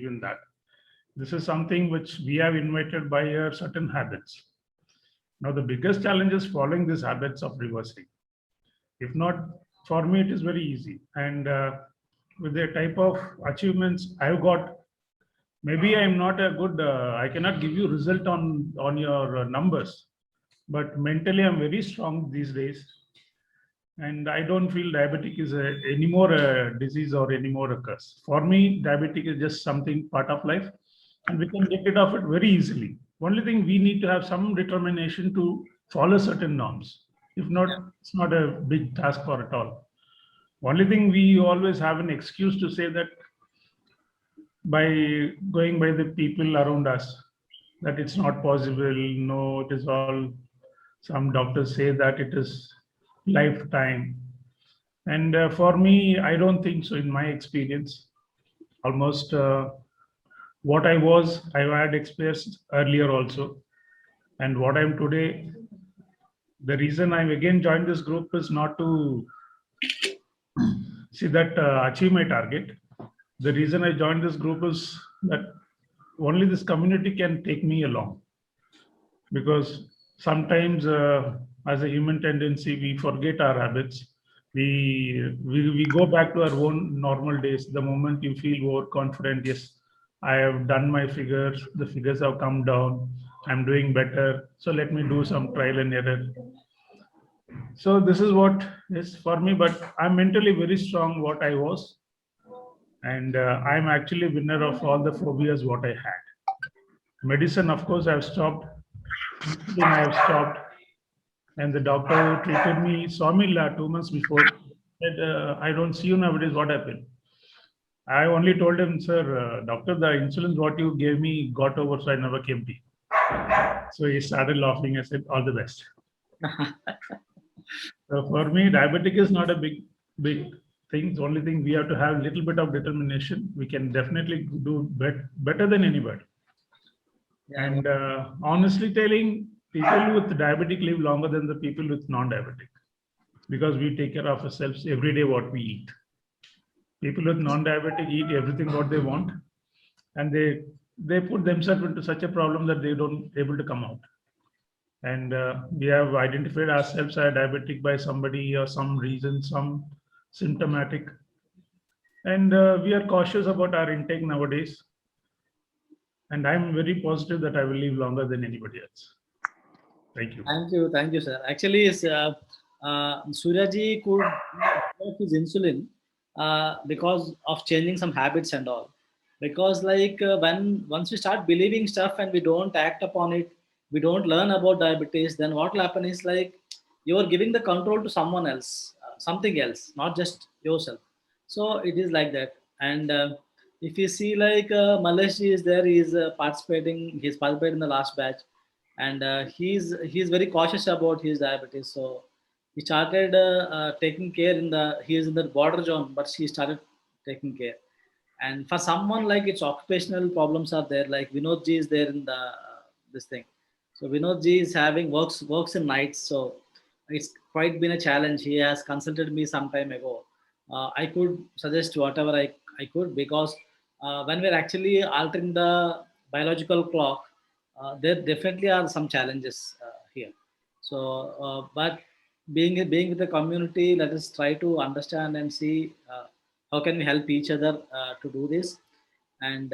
believe in that. This is something which we have invited by certain habits. Now, the biggest challenge is following these habits of reversing. If not, for me, it is very easy. And with the type of achievements I've got, maybe I'm not a good, I cannot give you result on your numbers, but mentally I'm very strong these days. And I don't feel diabetic is anymore a disease or anymore a curse. For me, diabetic is just something part of life, and we can get rid of it very easily. Only thing we need to have some determination to follow certain norms. If not, it's not a big task for at all. Only thing we always have an excuse to say that by going by the people around us, that it's not possible. No, it is all. Some doctors say that it is lifetime. And for me, I don't think so. In my experience, almost what I had experienced earlier also, and what I'm today. The reason I've again joined this group is not to see that achieve my target. The reason I joined this group is that only this community can take me along, because sometimes as a human tendency we forget our habits. We go back to our own normal days. The moment you feel overconfident, yes, I have done my figures, the figures have come down, I'm doing better, so let me do some trial and error. So this is what is for me, but I'm mentally very strong what I was, and I'm actually winner of all the phobias what I had. Medicine, of course, I've stopped. Then I have stopped, and the doctor who treated me saw me 2 months before. Said, "I don't see you nowadays. What happened?" I only told him, "Sir, doctor, the insulin what you gave me got over, so I never came to you." So he started laughing. I said, "All the best." So for me, diabetic is not a big thing. The only thing we have to have a little bit of determination. We can definitely do better than anybody. And honestly telling, people with diabetic live longer than the people with non-diabetic, because we take care of ourselves every day what we eat. People with non-diabetic eat everything what they want, and they put themselves into such a problem that they don't able to come out. And we have identified ourselves as diabetic by somebody or some reason, some symptomatic, and we are cautious about our intake nowadays. And I'm very positive that I will live longer than anybody else. Thank you. Thank you, sir. Actually, Suryaji could stop his insulin because of changing some habits and all. Because when once we start believing stuff and we don't act upon it, we don't learn about diabetes. Then what will happen is like you are giving the control to someone else, something else, not just yourself. So it is like that. And if you see Malesh is there, he's participating. He's participated in the last batch, and he's very cautious about his diabetes. So he started taking care in the he is in the border zone, but he started taking care. And for someone like its occupational problems are there, like Vinod ji is there in the this thing. So Vinod ji is having works in nights, so it's quite been a challenge. He has consulted me some time ago. I could suggest whatever I could, because when we're actually altering the biological clock, there definitely are some challenges here. So, but being with the community, let us try to understand and see how can we help each other to do this. And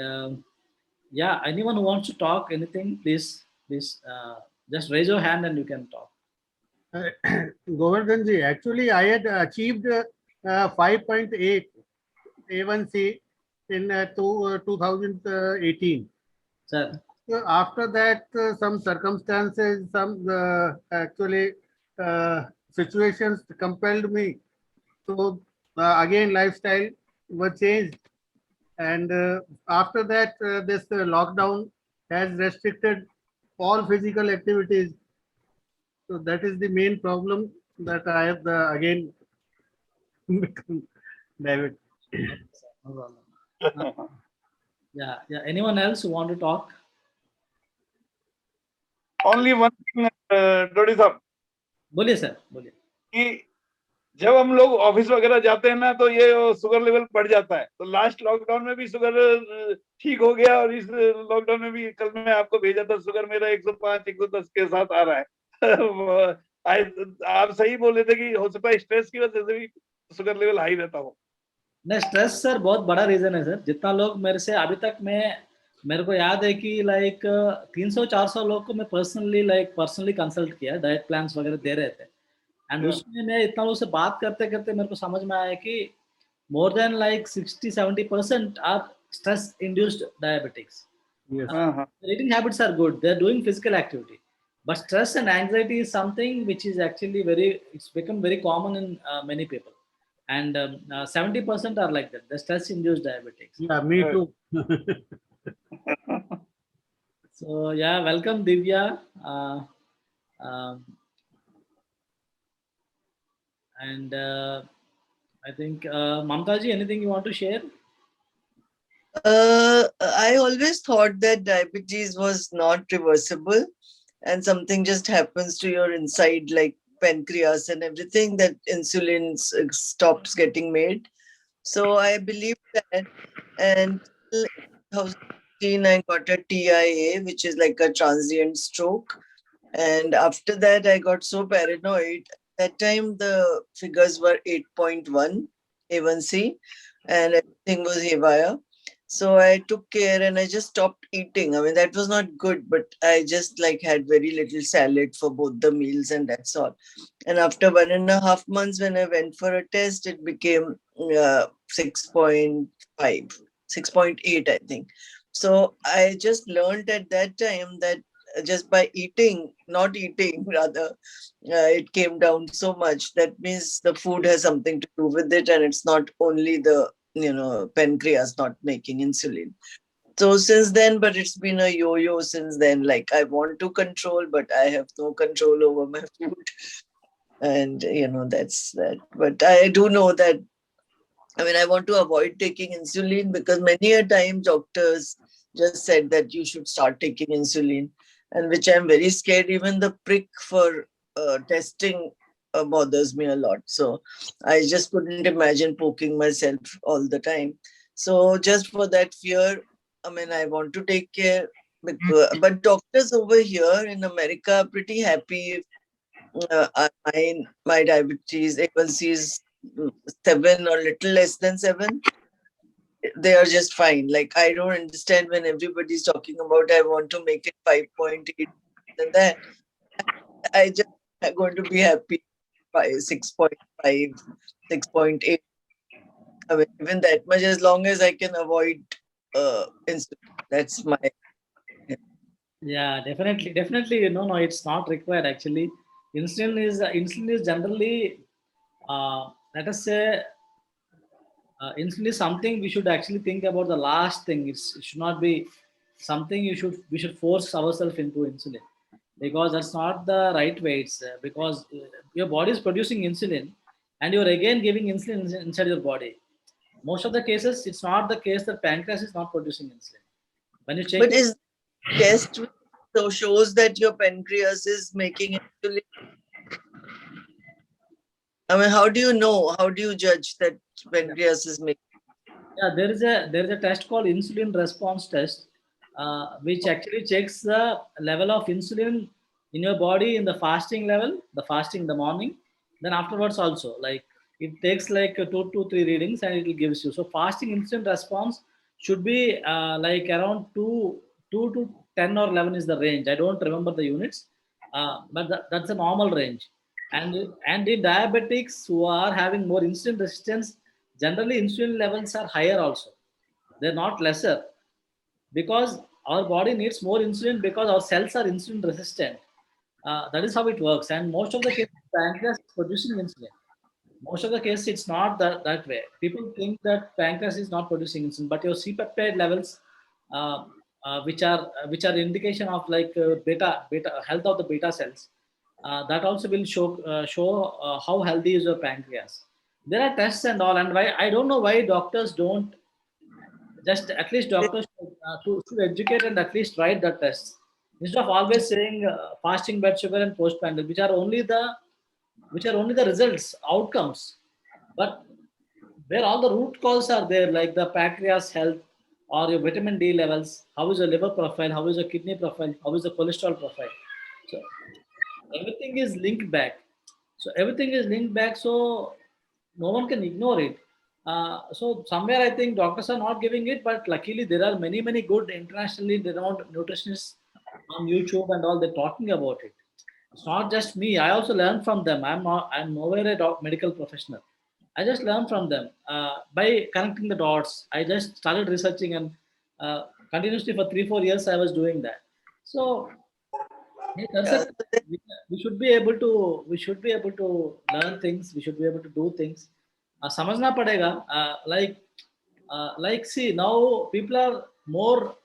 yeah, anyone who wants to talk anything, please just raise your hand and you can talk. Govardhanji, actually, I had achieved 5.8 A1C in 2018. Sir. So after that, some circumstances, some actually situations compelled me. So again, lifestyle was changed. And after that, this lockdown has restricted all physical activities. So that is the main problem that I have again become diabetic. Yeah. Anyone else who want to talk? Only one thing, Dodi sir. बोलिए sir, बोलिए. जब हम लोग office वगैरह जाते हैं ना तो ये शुगर लेवल बढ़ जाता है। तो लास्ट लॉकडाउन में भी शुगर ठीक हो गया, और इस लॉकडाउन में भी कल मैं आपको भेजा था, शुगर मेरा 105 110 के साथ आ रहा है। आप सही बोल रहे थे कि हो सकता है स्ट्रेस की वजह से भी शुगर लेवल हाई रहता हो। नहीं, स्ट्रेस सर बहुत बड़ा रीजन है सर। जितना लोग मेरे से अभी तक मेरे को याद है कि लाइक 300-400 लोग को मैं पर्सनली कंसल्ट किया, डाइट प्लान्स वगैरह दे रहे थे। And Yeah. उसमें मैं इतना लोगों से बात करते करते मेरे को समझ में आया कि more than like 60-70% are stress induced diabetics. Yes. Eating habits are good, they're doing physical activity, but stress and anxiety is something which is actually it's become very common in many people. And 70% are like that, the stress induced diabetics. Yeah, me Right. too. So yeah, welcome Divya. Um, and I think Mamta ji, anything you want to share? I always thought that diabetes was not reversible and something just happens to your inside, like pancreas and everything, that insulin stops getting made. So I believed that. And till 2015, I got a TIA, which is like a transient stroke. And after that, I got so paranoid. That time, the figures were 8.1 A1C, and everything was haywire. So I took care and I just stopped eating. I mean, that was not good, but I just like had very little salad for both the meals, and that's all. And after 1.5 months, when I went for a test, it became 6.5, 6.8, I think. So I just learned at that time that just by eating, not eating rather, it came down so much. That means the food has something to do with it, and it's not only the pancreas not making insulin. So since then, but it's been a yo-yo since then. Like I want to control, but I have no control over my food, and that's that. But I do know that. I mean, I want to avoid taking insulin because many a time doctors just said that you should start taking insulin, and which I'm very scared. Even the prick for testing bothers me a lot. So I just couldn't imagine poking myself all the time. So just for that fear, I mean, I want to take care. But doctors over here in America are pretty happy. My diabetes A1C is 7 or little less than 7. They are just fine. Like I don't understand when everybody's talking about I want to make it 5.8 and that. I just am going to be happy by 6.5, 6.8. I mean, even that much, as long as I can avoid insulin. That's my. Yeah, definitely. No, it's not required actually. Insulin is generally, let us say, insulin is something we should actually think about the last thing. It should not be something we should force ourselves into insulin, because that's not the right way. It's because your body is producing insulin, and you're again giving insulin inside your body. Most of the cases, it's not the case that pancreas is not producing insulin. When you check But is test so shows that your pancreas is making insulin? I mean, how do you know? How do you judge that pancreas is making? Yeah, there is a test called insulin response test, which actually checks the level of insulin in your body in the fasting level, the fasting in the morning, then afterwards also. Like it takes like 2 to 3 readings and it will gives you. So fasting insulin response should be like around 2 to 10 or 11 is the range. I don't remember the units, but that's a normal range. And in diabetics who are having more insulin resistance, generally insulin levels are higher also, they're not lesser, because our body needs more insulin because our cells are insulin resistant. That is how it works, and most of the cases pancreas is producing insulin. Most of the cases it's not that way. People think that pancreas is not producing insulin, but your c-peptide levels, which are indication of like beta health of the beta cells, that also will show how healthy is your pancreas. There are tests and all, and why I don't know why doctors don't just, at least doctors should educate and at least write the tests instead of always saying fasting blood sugar and postprandial, which are only the which are only the results, outcomes. But where all the root causes are there, like the pancreas health or your vitamin D levels, how is your liver profile, how is your kidney profile, how is the cholesterol profile. So everything is linked back. So everything is linked back. So no one can ignore it. So somewhere I think doctors are not giving it, but luckily there are many good internationally renowned nutritionists on YouTube and all. They're talking about it. It's not just me. I also learn from them. I'm nowhere a medical professional. I just learn from them by connecting the dots. I just started researching and continuously for 3 4 years I was doing that. So that's Yeah. it. We should be able to learn things. We should be able to do things. समझना पड़ेगा. Like see now people are more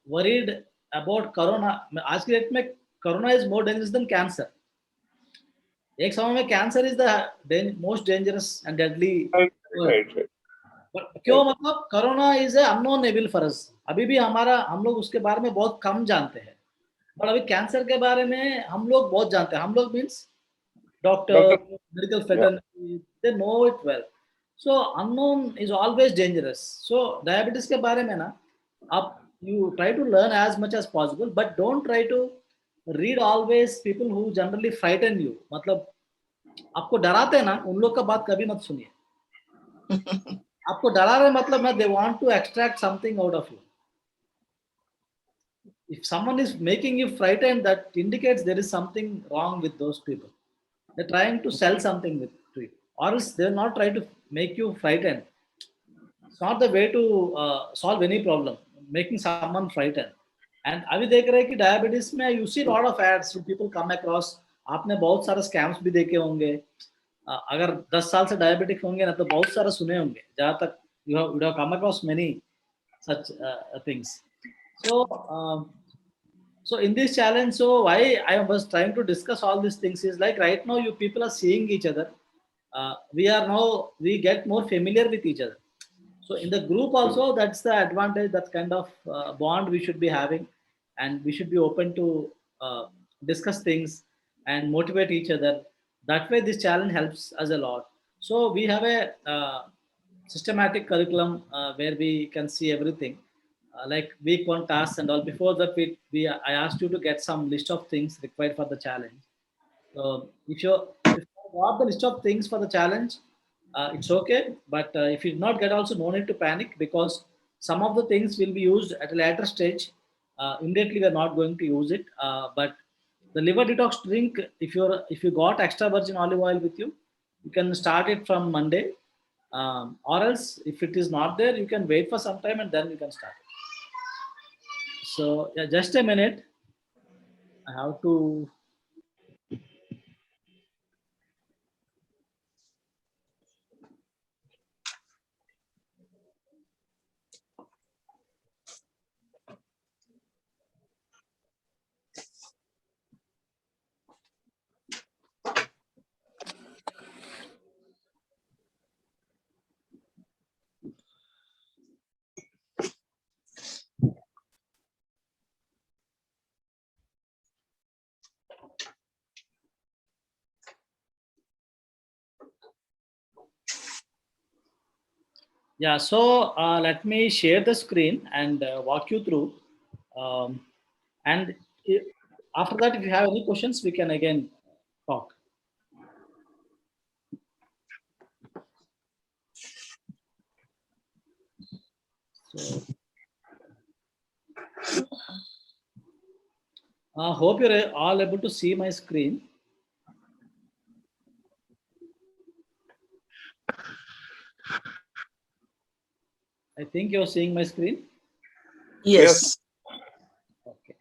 worried about corona. आज की date में corona is more dangerous than cancer. एक समय में cancer is the most dangerous and deadly. Right. क्यों मतलब corona is a unknown evil for us. अभी भी हम लोग उसके बारे में बहुत कम जानते हैं. और अभी कैंसर के बारे में हम लोग बहुत जानते हैं. हम लोग means doctor, medical fraternity, they know it well. So unknown is always dangerous. So diabetes के बारे में ना आप you try to learn as much as possible, but don't try to read always people who generally frighten you. मतलब आपको डराते हैं ना, उन लोग का बात कभी मत सुनिए. आपको डरा रहे मतलब ना, they want to extract something out of you. If someone is making you frightened, that indicates there is something wrong with those people. They're trying to sell something to you, or else they'll not try to make you frightened. It's not the way to solve any problem, making someone frightened. And अभी देख रहे हैं कि diabetes में you see lot of ads people come across. आपने बहुत सारे scams भी देखे होंगे. अगर 10 साल से डायबिटिक होंगे ना तो बहुत सारे सुने होंगे. जहाँ तक you have come across many such things. So in this challenge, so why I was trying to discuss all these things is like right now you people are seeing each other. We get more familiar with each other. So in the group also, that's the advantage, that kind of bond we should be having, and we should be open to discuss things and motivate each other. That way this challenge helps us a lot. So we have a systematic curriculum where we can see everything, like week one tasks and all. Before that, I asked you to get some list of things required for the challenge. So if you got the list of things for the challenge, it's okay. But if you did not get, also no need to panic, because some of the things will be used at a later stage. Immediately we are not going to use it. But the liver detox drink, if you got extra virgin olive oil with you, you can start it from Monday. Or else if it is not there, you can wait for some time and then you can start it. So yeah, just a minute. I have to. Yeah, so let me share the screen and walk you through. And after that, if you have any questions, we can again talk. So, hope you're all able to see my screen. I think you're seeing my screen. Yes. Okay.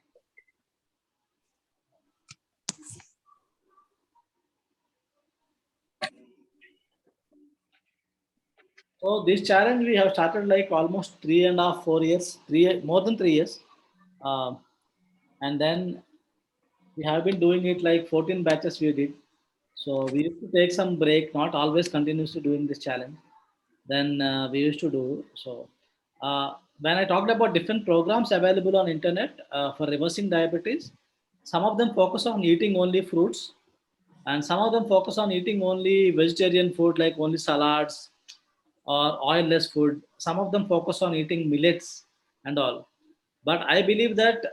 So this challenge we have started like almost 3.5, 4 years, more than 3 years, and then we have been doing it like 14 batches we did. So we used to take some break, not always continuously doing this challenge. Then we used to do so. When I talked about different programs available on internet for reversing diabetes, some of them focus on eating only fruits. and some of them focus on eating only vegetarian food, like only salads or oilless food. Some of them focus on eating millets and all. But I believe that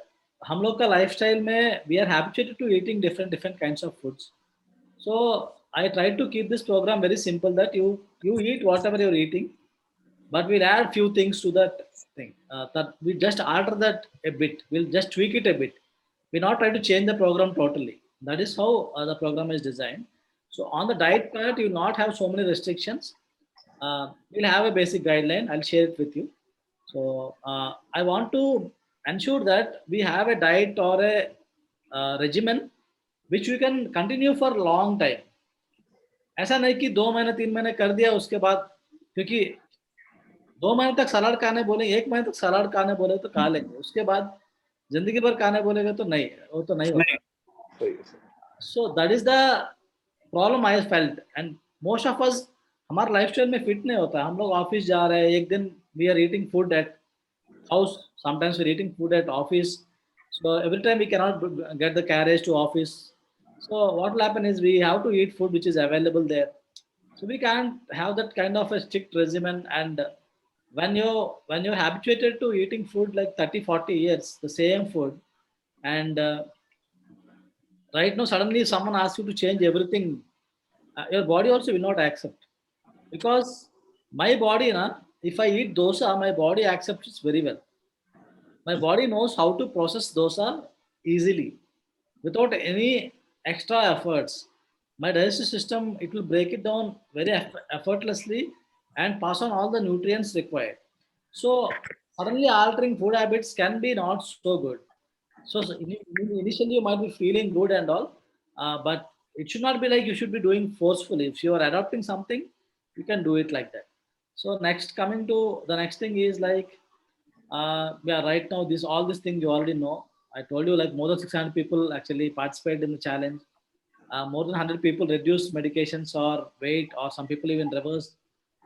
हम लोग का lifestyle में we are habituated to eating different kinds of foods. So I try to keep this program very simple, that you eat whatever you're eating, but we'll add few things to that thing. That we just alter that a bit. We'll just tweak it a bit. We not try to change the program totally. That is how the program is designed. So on the diet part, you will not have so many restrictions. We'll have a basic guideline. I'll share it with you. So I want to ensure that we have a diet or a regimen which we can continue for a long time. ऐसा नहीं कि 2 महीने 3 महीने कर दिया उसके बाद, क्योंकि 2 महीने तक सलाद खाने बोले, 1 महीने तक सलाद खाने बोले तो खा लेंगे, उसके बाद जिंदगी भर खाने बोलेगा तो नहीं, वो तो नहीं होता. सही है, सही. So that is the problem I felt, and most of us हमारा लाइफस्टाइल में फिट नहीं होता. हम लोग ऑफिस जा रहे हैं, एक दिन we are eating food at house, sometimes we're eating food at office, so every time we cannot get the carriage to office. So what will happen is we have to eat food which is available there. So we can't have that kind of a strict regimen. And when you're habituated to eating food like 30-40 years, the same food, and right now suddenly someone asks you to change everything, your body also will not accept. Because my body, if I eat dosa, my body accepts it very well. My body knows how to process dosa easily without any extra efforts. My digestive system, it will break it down very effortlessly and pass on all the nutrients required. So suddenly altering food habits can be not so good. So initially you might be feeling good and all, but it should not be like you should be doing forcefully. If you are adopting something, you can do it like that. So next, coming to the next thing is like, yeah, right now this all these things you already know. I told you like more than 600 people actually participated in the challenge. More than 100 people reduced medications or weight, or some people even reversed.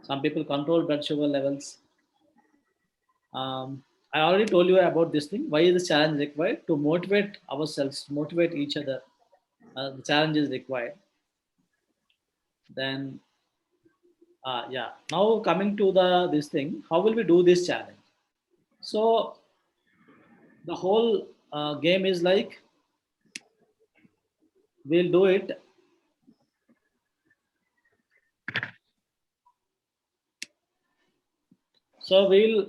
Some people controlled blood sugar levels. I already told you about this thing. Why is this challenge required? To motivate ourselves, motivate each other. The challenge is required. Then, yeah. Now coming to this thing, how will we do this challenge? So the whole game is like, we'll do it. So we'll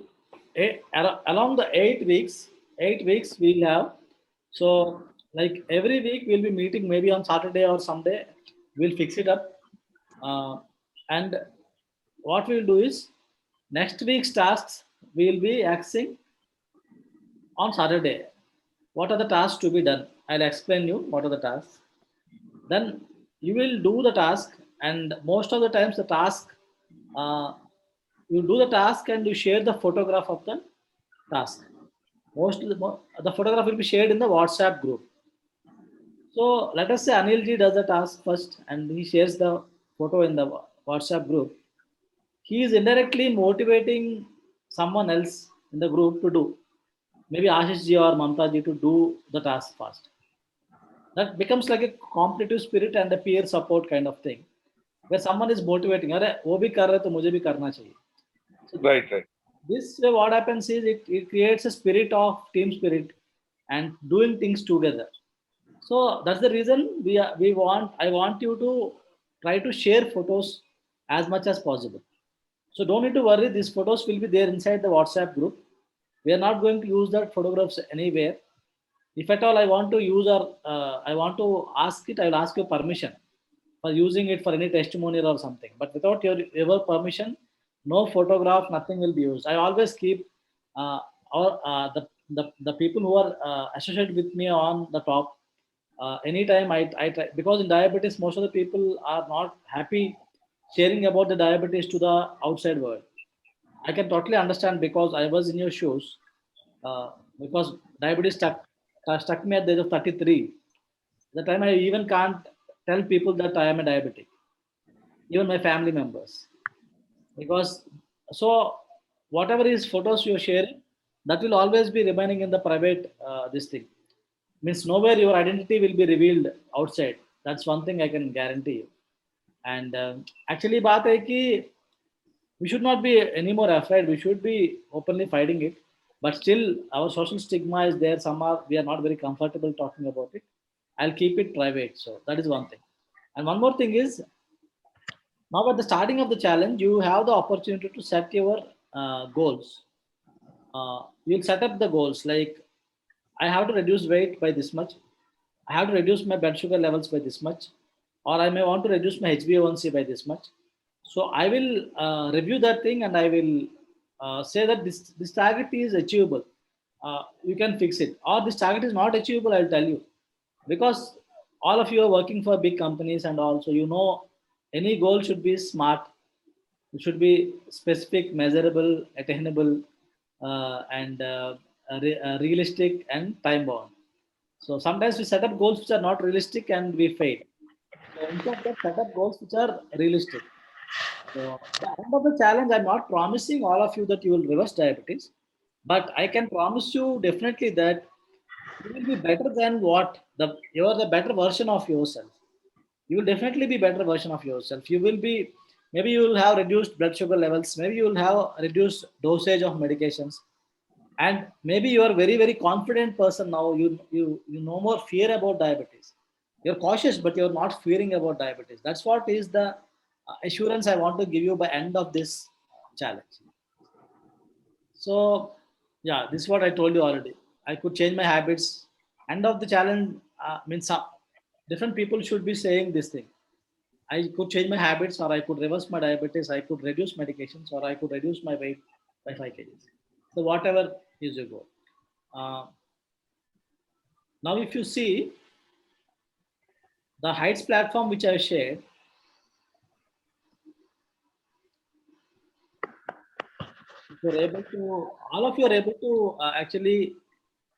along the 8 weeks we'll have. So like every week we'll be meeting maybe on Saturday or Sunday. We'll fix it up, and what we'll do is next week's tasks we'll be axing on Saturday. What are the tasks to be done? I'll explain you what are the tasks. Then you will do the task, and most of the times the task, you do the task and you share the photograph of the task. Most of the photograph will be shared in the WhatsApp group. So let us say Anil ji does the task first and he shares the photo in the WhatsApp group. He is indirectly motivating someone else in the group to do. Maybe Ashish ji or Mamta ji to do the task first. That becomes like a competitive spirit and a peer support kind of thing, where someone is motivating. अरे वो भी कर रहे तो मुझे भी करना चाहिए. So Right, right. this way what happens is it creates a spirit of team spirit and doing things together. So that's the reason I want you to try to share photos as much as possible. So don't need to worry, these photos will be there inside the WhatsApp group. We are not going to use that photographs anywhere. If at all I want to use, or I want to ask it, I will ask your permission for using it for any testimonial or something. But without your permission, no photograph, nothing will be used. I always keep the people who are associated with me on the top. Anytime I try, because in diabetes most of the people are not happy sharing about the diabetes to the outside world. I can totally understand, because I was in your shoes. Because diabetes stuck me at the age of 33. The time I even can't tell people that I am a diabetic, even my family members. Because so whatever is photos you're sharing, that will always be remaining in the private this thing. Means nowhere your identity will be revealed outside. That's one thing I can guarantee you. And actually बात है कि we should not be any more afraid. We should be openly fighting it. But still, our social stigma is there. We are not very comfortable talking about it. I'll keep it private. So that is one thing. And one more thing is, now at the starting of the challenge, you have the opportunity to set your goals. You'll set up the goals like I have to reduce weight by this much. I have to reduce my blood sugar levels by this much, or I may want to reduce my HbA1c by this much. So I will review that thing and I will say that this target is achievable. You can fix it, or this target is not achievable. I'll tell you, because all of you are working for big companies, and also any goal should be smart. It should be specific, measurable, attainable, and realistic and time bound. So sometimes we set up goals which are not realistic and we fail. So instead of set up goals which are realistic. So the end of the challenge, I'm not promising all of you that you will reverse diabetes, but I can promise you definitely that you will be better than you are the better version of yourself. You will definitely be better version of yourself. You will be, maybe you will have reduced blood sugar levels, maybe you will have reduced dosage of medications, and maybe you are very very confident person now. You no more fear about diabetes. You're cautious but you're not fearing about diabetes. That's what is the assurance I want to give you by end of this challenge. So yeah, this is what I told you already. I could change my habits. End of the challenge means some different people should be saying this thing. I could change my habits, or I could reverse my diabetes, I could reduce medications, or I could reduce my weight by 5 kgs. So whatever is your goal. Now, if you see the Heights platform which I shared, if you're able to, all of you are able to actually,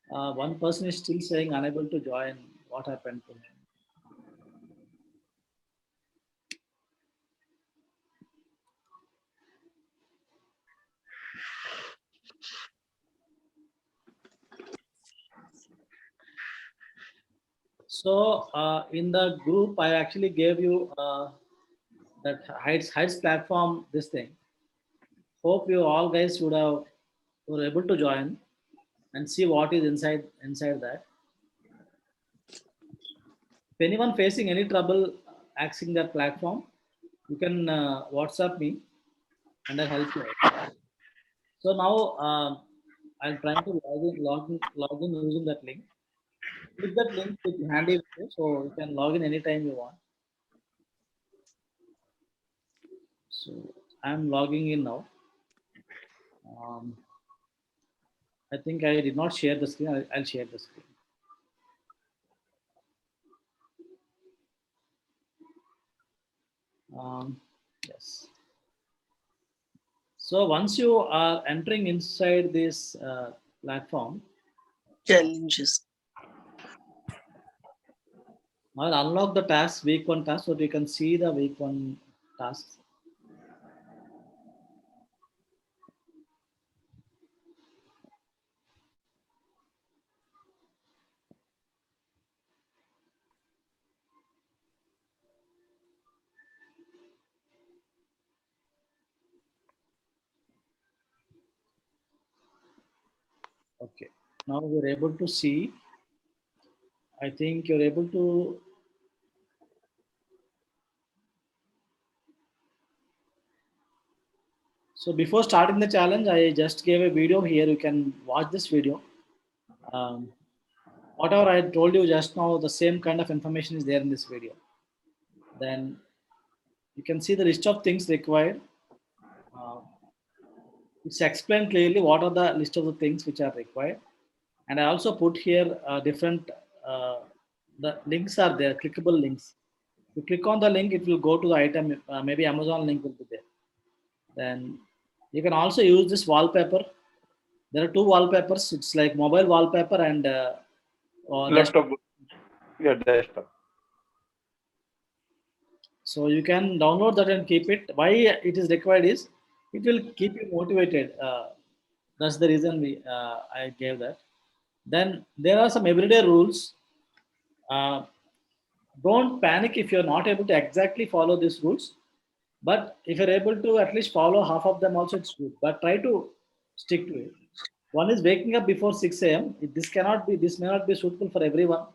one person is still saying unable to join. What happened to him? So in the group, I actually gave you that Heights platform, this thing. Hope you all guys were able to join and see what is inside that. If anyone facing any trouble accessing that platform, you can WhatsApp me and I'll help you out. So now I'll try to log in using that link. Click that link with handy with you, so you can log in anytime you want. So I'm logging in now. I think I did not share the screen. I'll share the screen. Yes. So once you are entering inside this platform, Challenges. I'll unlock the task, week 1 task, so you can see the week 1 tasks. Okay, now you're able to see. I think you're able to. So before starting the challenge, I just gave a video here. You can watch this video. Whatever I told you just now, the same kind of information is there in this video. Then you can see the list of things required. It's explained clearly what are the list of the things which are required. And I also put here different, the links are there, clickable links. You click on the link, it will go to the item, maybe Amazon link will be there. Then you can also use this wallpaper. There are 2 wallpapers. It's like mobile wallpaper and laptop. Yeah, desktop. So you can download that and keep it. Why it is required is it will keep you motivated. That's the reason I gave that. Then there are some everyday rules. don't panic if you're not able to exactly follow these rules. But if you're able to at least follow half of them, also it's good. But try to stick to it. One is waking up before 6 a.m. This may not be suitable for everyone.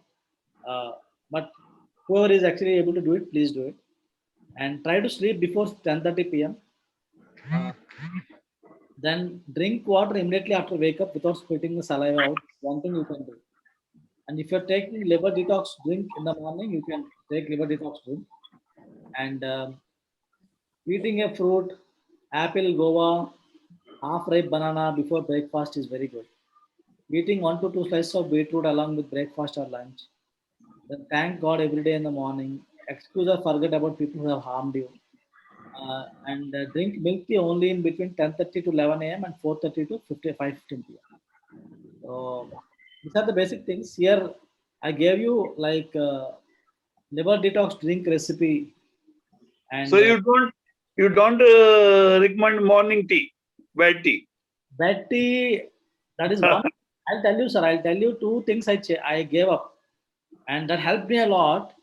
But whoever is actually able to do it, please do it. And try to sleep before 10:30 p.m. Uh, then drink water immediately after wake up without spitting the saliva out. One thing you can do. And if you're taking liver detox drink in the morning, you can take liver detox drink. And eating a fruit, apple, guava, half ripe banana before breakfast is very good. Eating 1 to 2 slices of beetroot along with breakfast or lunch. Then thank God every day in the morning. Excuse or forget about people who have harmed you. And drink milk tea only in between 10:30 to 11 a.m. and 4:30 to 5:15 p.m. So these are the basic things. Here I gave you like liver detox drink recipe and So you don't recommend morning tea, bad tea. bed tea. That is one. I'll tell you, sir. I'll tell you two things I gave up, and that helped me a lot.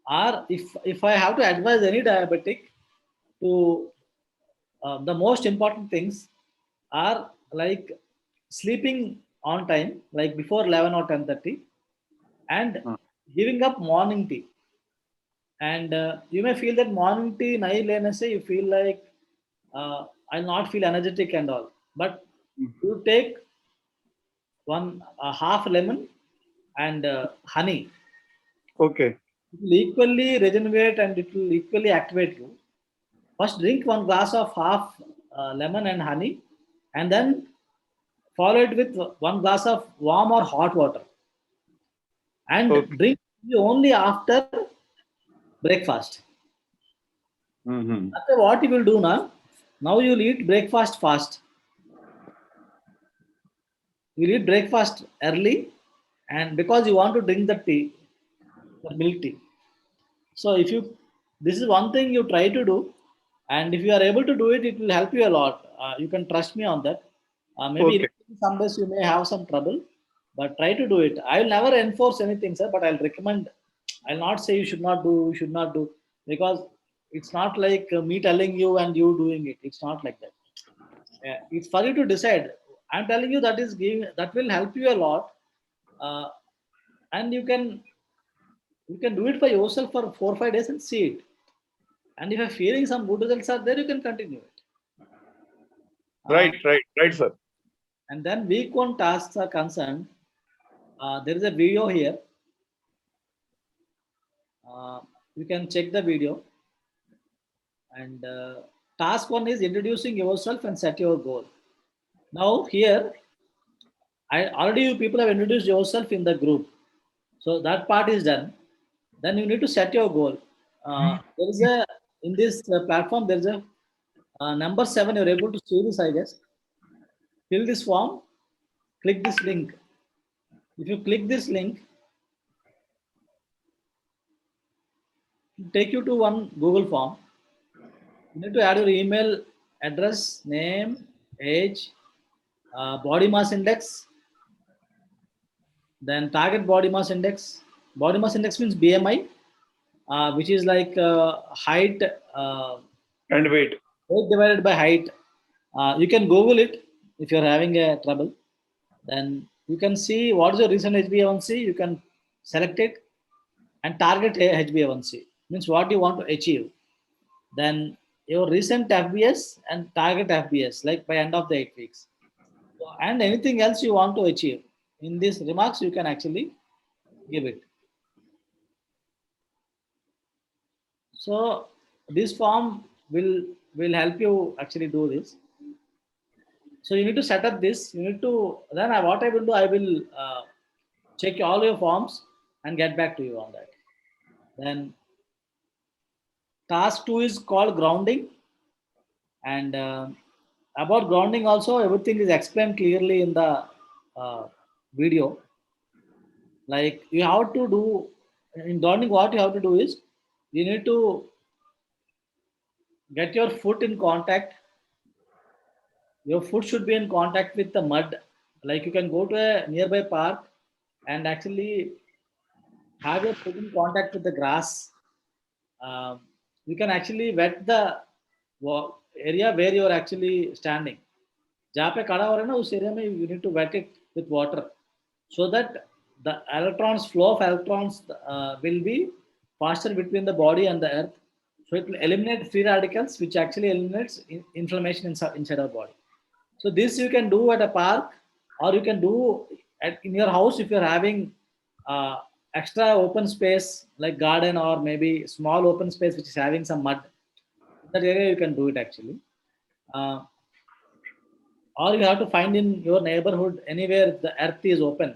Are if I have to advise any diabetic to the most important things are like sleeping on time, like before 11 or 10:30, and Hmm. giving up morning tea. And you may feel that morning tea nahi lene se you feel like I'll not feel energetic and all, but you take one half lemon and honey. Okay. It will equally regenerate and it will equally activate you. First drink one glass of half lemon and honey, and then follow it with one glass of warm or hot water, and Okay. drink only after breakfast. Mm-hmm. After what you will do now? Now you will eat breakfast fast. You eat breakfast early, and because you want to drink the tea, the milk tea. So if you, this is one thing you try to do, and if you are able to do it, it will help you a lot. You can trust me on that. Maybe Okay. initially some days you may have some trouble, but try to do it. I will never enforce anything, sir, but I'll recommend. I'll not say you should not do, because it's not like me telling you and you doing it. It's not like that. It's for you to decide. I'm telling you that is giving that will help you a lot, uh, and you can do it for yourself for 4 or 5 days and see it. And if you're feeling some good results are there, you can continue it. Uh, Right, sir. and then week one tasks are concerned. There is a video here. Uh, you can check the video. And task one is introducing yourself and set your goal. Now here, I already you people have introduced yourself in the group, so that part is done. Then you need to set your goal. There is a in this platform there is a number 7. You're able to see this, I guess. Fill this form. Click this link. If you click this link, it will take you to one Google form. You need to add your email address, name, age, body mass index, then target body mass index. Body mass index means BMI, which is like height, And wait. weight divided by height. You can Google it if you're having a trouble. Then you can see what is your recent HbA1c. You can select it and target HbA1c. Means what you want to achieve. Then your recent FBS and target FBS, like by end of the 8 weeks. And anything else you want to achieve. In these remarks, you can actually give it. So this form will help you actually do this. So you need to set up this. You need to then what I will do. I will check all your forms and get back to you on that. Then task 2 is called grounding, and about grounding also everything is explained clearly in the video. Like you have to do in grounding, what you have to do is you need to get your foot in contact. Your foot should be in contact with the mud. Like you can go to a nearby park and actually have your foot in contact with the grass, um, you can actually wet the area where you are actually standing. जहाँ पे खड़ा हो रहा है ना उस area में you need to wet it with water so that the electrons flow of electrons will be faster between the body and the earth. So it will eliminate free radicals, which actually eliminates inflammation inside our body. So this you can do at a park, or you can do in your house if you're having uh, extra open space like garden or maybe small open space which is having some mud. In that area you can do it actually. Uh, or you have to find in your neighborhood anywhere the earth is open.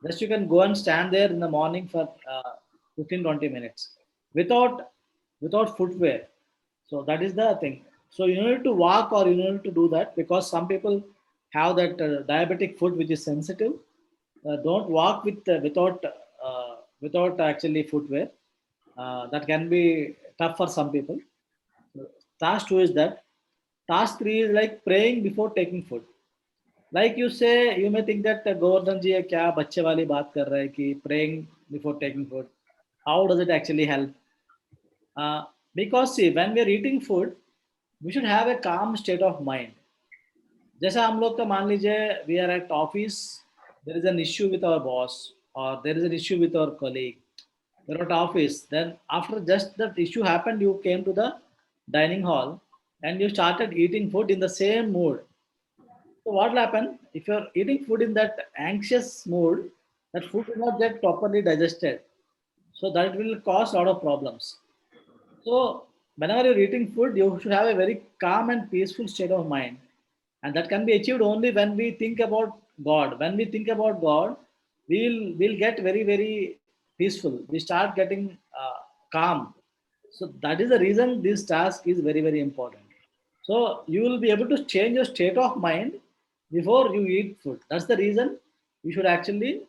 Just you can go and stand there in the morning for 15-20 minutes without footwear. So that is the thing. So you need to walk or you need to do that because some people have that diabetic foot which is sensitive. Don't walk without actually footwear. That can be tough for some people. Task 2 is that. Task 3 is like praying before taking food. Like you say, you may think that Govardhan ji क्या बच्चे वाली बात कर रहा है कि praying before taking food. How does it actually help? Because see, when we are eating food, we should have a calm state of mind. जैसा हम लोग का मान लीजिए we are at office, there is an issue with our boss or there is an issue with our colleague. We're at office. Then after just that issue happened, you came to the dining hall and you started eating food in the same mood. So what will happen if you're eating food in that anxious mood? That food will not get properly digested, so that will cause a lot of problems. So whenever you're eating food, you should have a very calm and peaceful state of mind, and that can be achieved only when we think about God. When we think about God, we'll get very peaceful. We start getting calm. So that is the reason this task is very important. So you will be able to change your state of mind before you eat food. That's the reason you should actually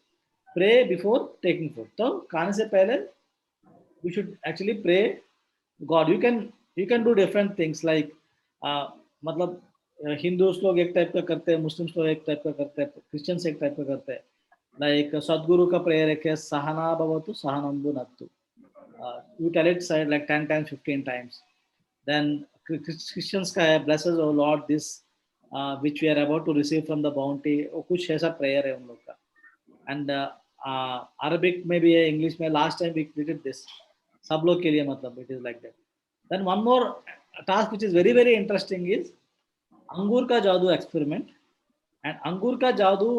pray before taking food. So खाने से पहले we should actually pray God. You can do different things like मतलब Hindus लोग एक type का करते हैं, Muslims लोग एक टाइप का करते हैं, क्रिश्चियंस एक टाइप का करते हैं. लाइक सदगुरु का प्रेयर है सहना भवतु सहनंबु नत्तु. You tell it like 10 times, 15 times. Then Christians का है blesses O Lord this which we are about to receive from the bounty. वो कुछ ऐसा prayer है उन लोग का. And Arabic में भी है, English में. Last time we did this. सब लोग के लिए मतलब it is like that. Then one more task which is very interesting is अंगूर का जादू experiment. And अंगूर का जादू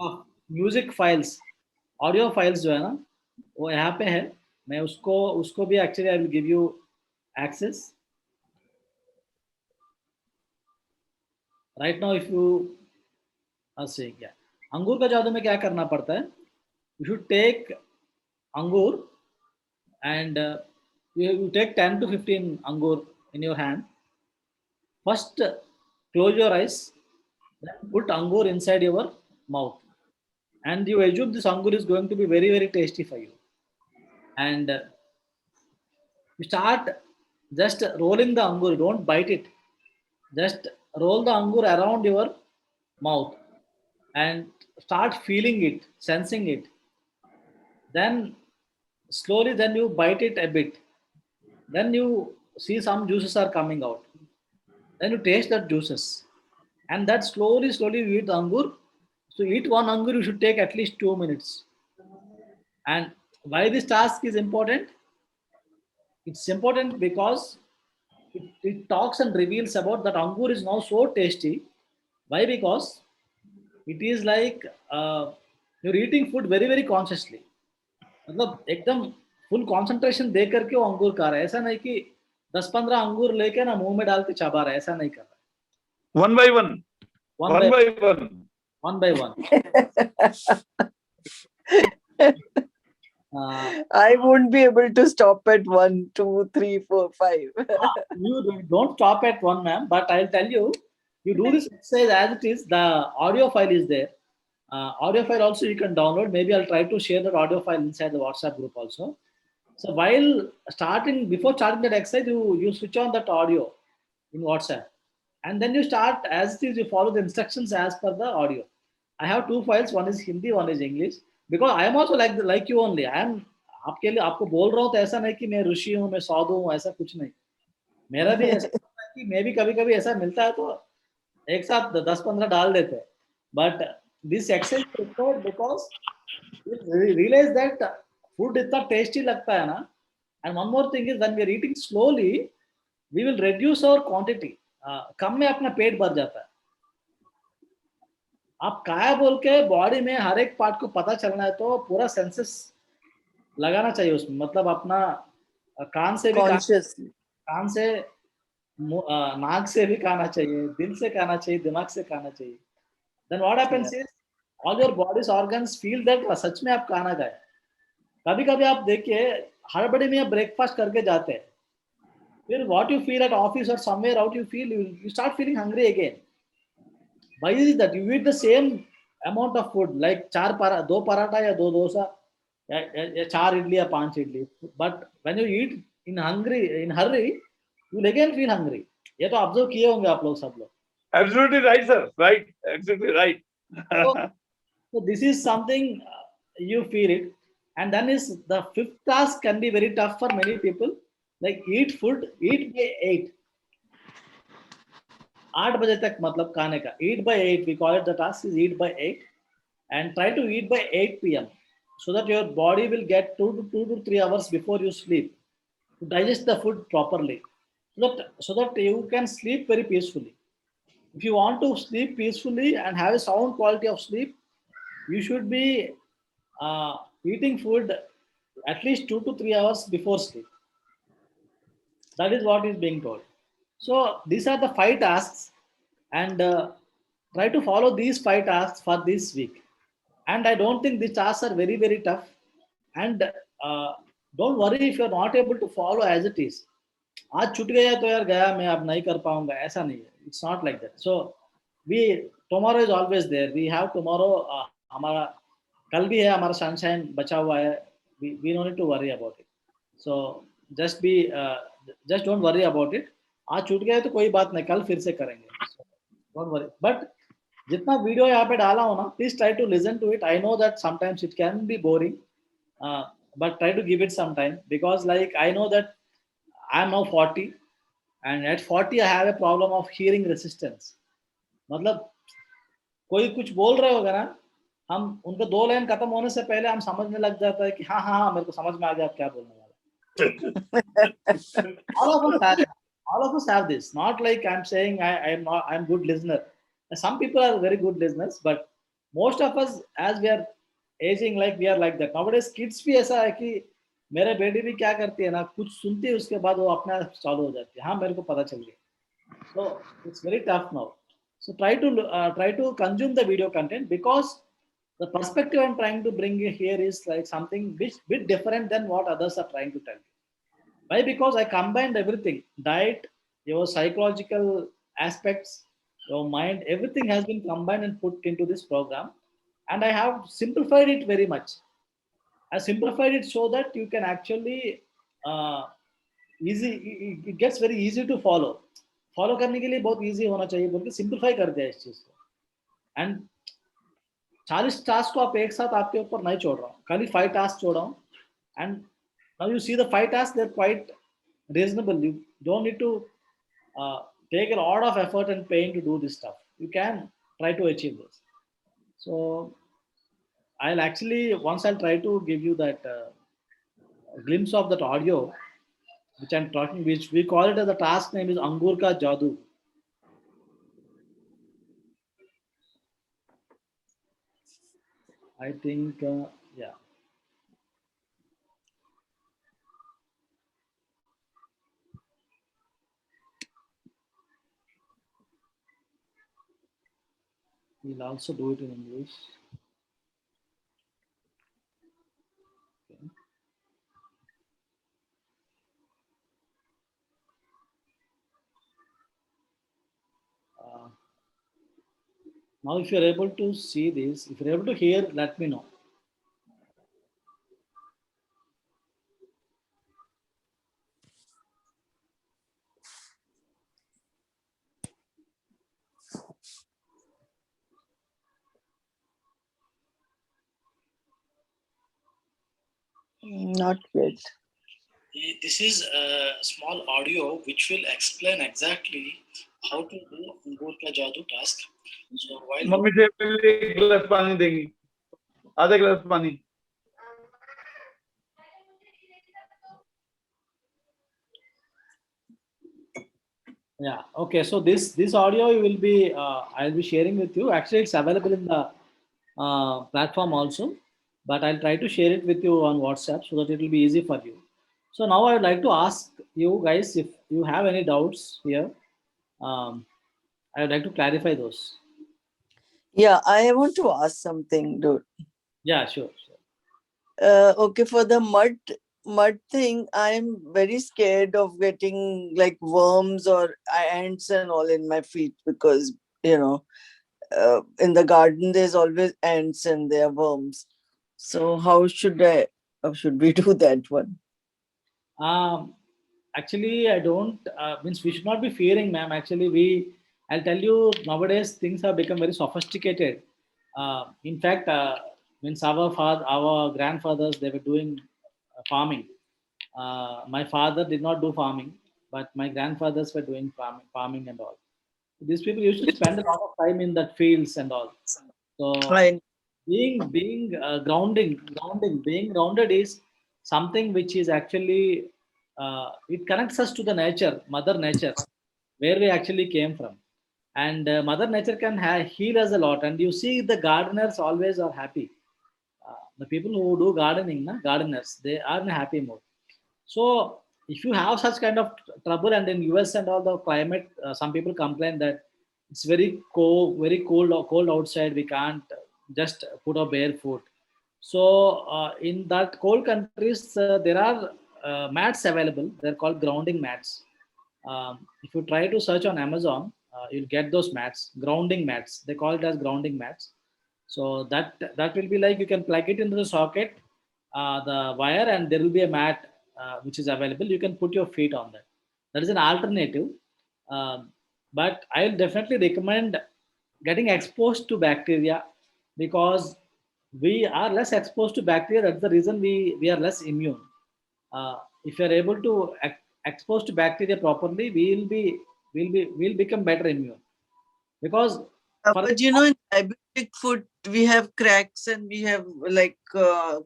म्यूजिक फाइल्स, ऑडियो फाइल्स जो है ना वो यहाँ पे है. मैं उसको भी actually I will give you access right now. If you say क्या अंगूर का जादू में क्या करना पड़ता है, यू शुड टेक अंगूर and you take 10 to 15 angur in your hand. First close your eyes, then put angur inside your mouth, and you assume this angur is going to be very tasty for you. And you start just rolling the angur. Don't bite it, just roll the angur around your mouth and start feeling it, sensing it. Then slowly then you bite it a bit, then you see some juices are coming out, then you taste that juices, and that slowly you eat the angur. So eat one angur, you should take at least 2 minutes. And why this task is important? It's important because it talks and reveals about that angur is now so tasty. Why? Because it is like you're eating food very consciously. मतलब एकदम full concentration दे करके वो अंगूर खा रहा है. ऐसा नहीं कि 10-15 अंगूर लेके ना मुंह में डाल के चबा रहा है. ऐसा नहीं कर रहा है. One by one. One by one. I won't be able to stop at 1, 2, 3, 4, 5. You don't stop at one, ma'am. But I'll tell you, you do this exercise as it is. The audio file is there. Audio file also you can download. Maybe I'll try to share that audio file inside the WhatsApp group also. So before starting that exercise, you switch on that audio in WhatsApp, and then you start as it is. You follow the instructions as per the audio. I have 2 files. One is Hindi, one is English. because I am also like you only. I am आपके लिए आपको बोल रहा हूँ तो ऐसा नहीं कि मैं ऋषि हूँ, मैं साधु हूँ, ऐसा कुछ नहीं. मेरा भी ऐसा होता है कि मैं भी कभी कभी ऐसा मिलता है तो एक साथ 10-15 डाल देते हैं. But this exercise required because realize that food इतना टेस्टी लगता है ना. And one more thing is when we are eating slowly we will reduce our quantity. कम में अपना पेट भर जाता है. आप काया बोल के बॉडी में हर एक पार्ट को पता चलना है तो पूरा सेंसेस लगाना चाहिए उसमें. मतलब अपना कान से भी Consciously. कान से नाक से भी खाना चाहिए, दिल से खाना चाहिए, दिमाग से खाना चाहिए. Then what happens is all your bodies organs feel that सच में आप खाना खाए. कभी कभी आप देखिए हड़बड़ी में ब्रेकफास्ट करके जाते हैं, फिर what you feel at office और somewhere out you start feeling hungry again. Why is that? You eat the same amount of food, like दो पराठा या दो डोसा या 4 इडली या 5 idli. But when you eat in hurry, you will again feel hungry. ये तो observe किए होंगे आप लोग सब लोग. Absolutely right, sir. Right. Absolutely right. So this is something you feel it. And then is the fifth task can be very tough for many people. Like eat by 8. 8 बजे तक मतलब खाने का. Eat by 8. We call it the task is eat by 8. And try to eat by 8 p.m. so that your body will get 2 to 3 hours before you sleep to digest the food properly. So that you can sleep very peacefully. If you want to sleep peacefully and have a sound quality of sleep, you should be eating food at least 2 to 3 hours before sleep. That is what is being told. So these are the 5 tasks, and try to follow these 5 tasks for this week. And I don't think these tasks are very very tough. And don't worry if you're not able to follow as it is. आज छूट गया तो यार गया, मैं अब नहीं कर पाऊंगा, ऐसा नहीं है. It's not like that. So we tomorrow is always there. We have tomorrow. हमारा कल भी है, हमारा सनशाइन बचा हुआ है. We don't need to worry about it. So just don't worry about it. आज छूट गया तो कोई बात नहीं, कल फिर से करेंगे. So, don't worry. But जितना वीडियो यहाँ पे डाला हो ना, please try to listen to it. I know that sometimes it can be boring, but try to give it some time, because like I know that I am now 40 and at 40 I have a problem of hearing resistance. मतलब कोई कुछ बोल रहे होगा ना, हम उनका 2 line खत्म होने से पहले हम समझने लग जाता है कि हाँ हाँ हाँ मेरे को समझ में आ गया आप क्या बोलने वाले. all of us have this. Not like I'm saying I'm good listener. Some people are very good listeners, but most of us as we are aging, like we are like that. Nowadays kids भी ऐसा है कि मेरे बेटी भी क्या करती है ना, कुछ सुनती है उसके बाद वो अपने आप चालू हो जाती है, हाँ मेरे को पता चल गया. So it's very tough now. So try to consume the video content, because the perspective I'm trying to bring here is like something bit different than what others are trying to tell you. Why? Because I combined everything: diet, your psychological aspects, your mind, everything has been combined and put into this program. And I have simplified it very much. I simplified it so that you can actually it gets very easy to follow. Follow करने के लिए बहुत easy होना चाहिए बोल के simplify कर दिया इस चीज को. एंड 40 टास्क को आप एक साथ आपके ऊपर नहीं छोड़ रहा हूँ, खाली 5 टास्क छोड़ रहा हूँ. And now you see the 5 task, they are quite reasonable. You don't need to take a lot of effort and pain to do this stuff. You can try to achieve this. So I'll try to give you that glimpse of that audio which I'm talking, which we call it as the task name is Angur Ka Jadoo. I think, yeah. We'll also do it in English. Okay. Now, if you're able to see this, if you're able to hear, let me know. Not yet. This is a small audio which will explain exactly how to do Angur Ka Jadoo task. So while mummy से पहले एक गिलास पानी देगी, आधा गिलास पानी. Yeah. Okay. So this audio will be I'll be sharing with you. Actually, it's available in the platform also, but I'll try to share it with you on WhatsApp so that it will be easy for you. So now I would like to ask you guys if you have any doubts here. I would like to clarify those. Yeah, I want to ask something, dude. Yeah. Sure. Okay, for the mud thing, I'm very scared of getting like worms or ants and all in my feet because in the garden there's always ants and there are worms. So how should we do that one? Actually, I don't means we should not be fearing, ma'am. Actually, I'll tell you nowadays things have become very sophisticated. In fact, means our grandfathers, they were doing farming. My father did not do farming, but my grandfathers were doing farming and all. These people used to spend a lot of time in that fields and all. So I being grounded is something which is actually it connects us to the nature, Mother Nature, where we actually came from, and Mother Nature can heal us a lot. And you see, the gardeners always are happy. The people who do gardening, gardeners, they are in a happy mood. So if you have such kind of trouble, and in US and all the climate, some people complain that it's very cold outside. We can't just put a barefoot. So in that cold countries, there are mats available. They're called grounding mats. If you try to search on Amazon, you'll get those mats, grounding mats. They call it as grounding mats. So that will be like you can plug it into the socket, the wire, and there will be a mat which is available. You can put your feet on that. That is an alternative. Um, but I'll definitely recommend getting exposed to bacteria, because we are less exposed to bacteria. That's the reason we are less immune. If you are able to expose to bacteria properly, we'll become better immune. Because for but in diabetic foot we have cracks and we have like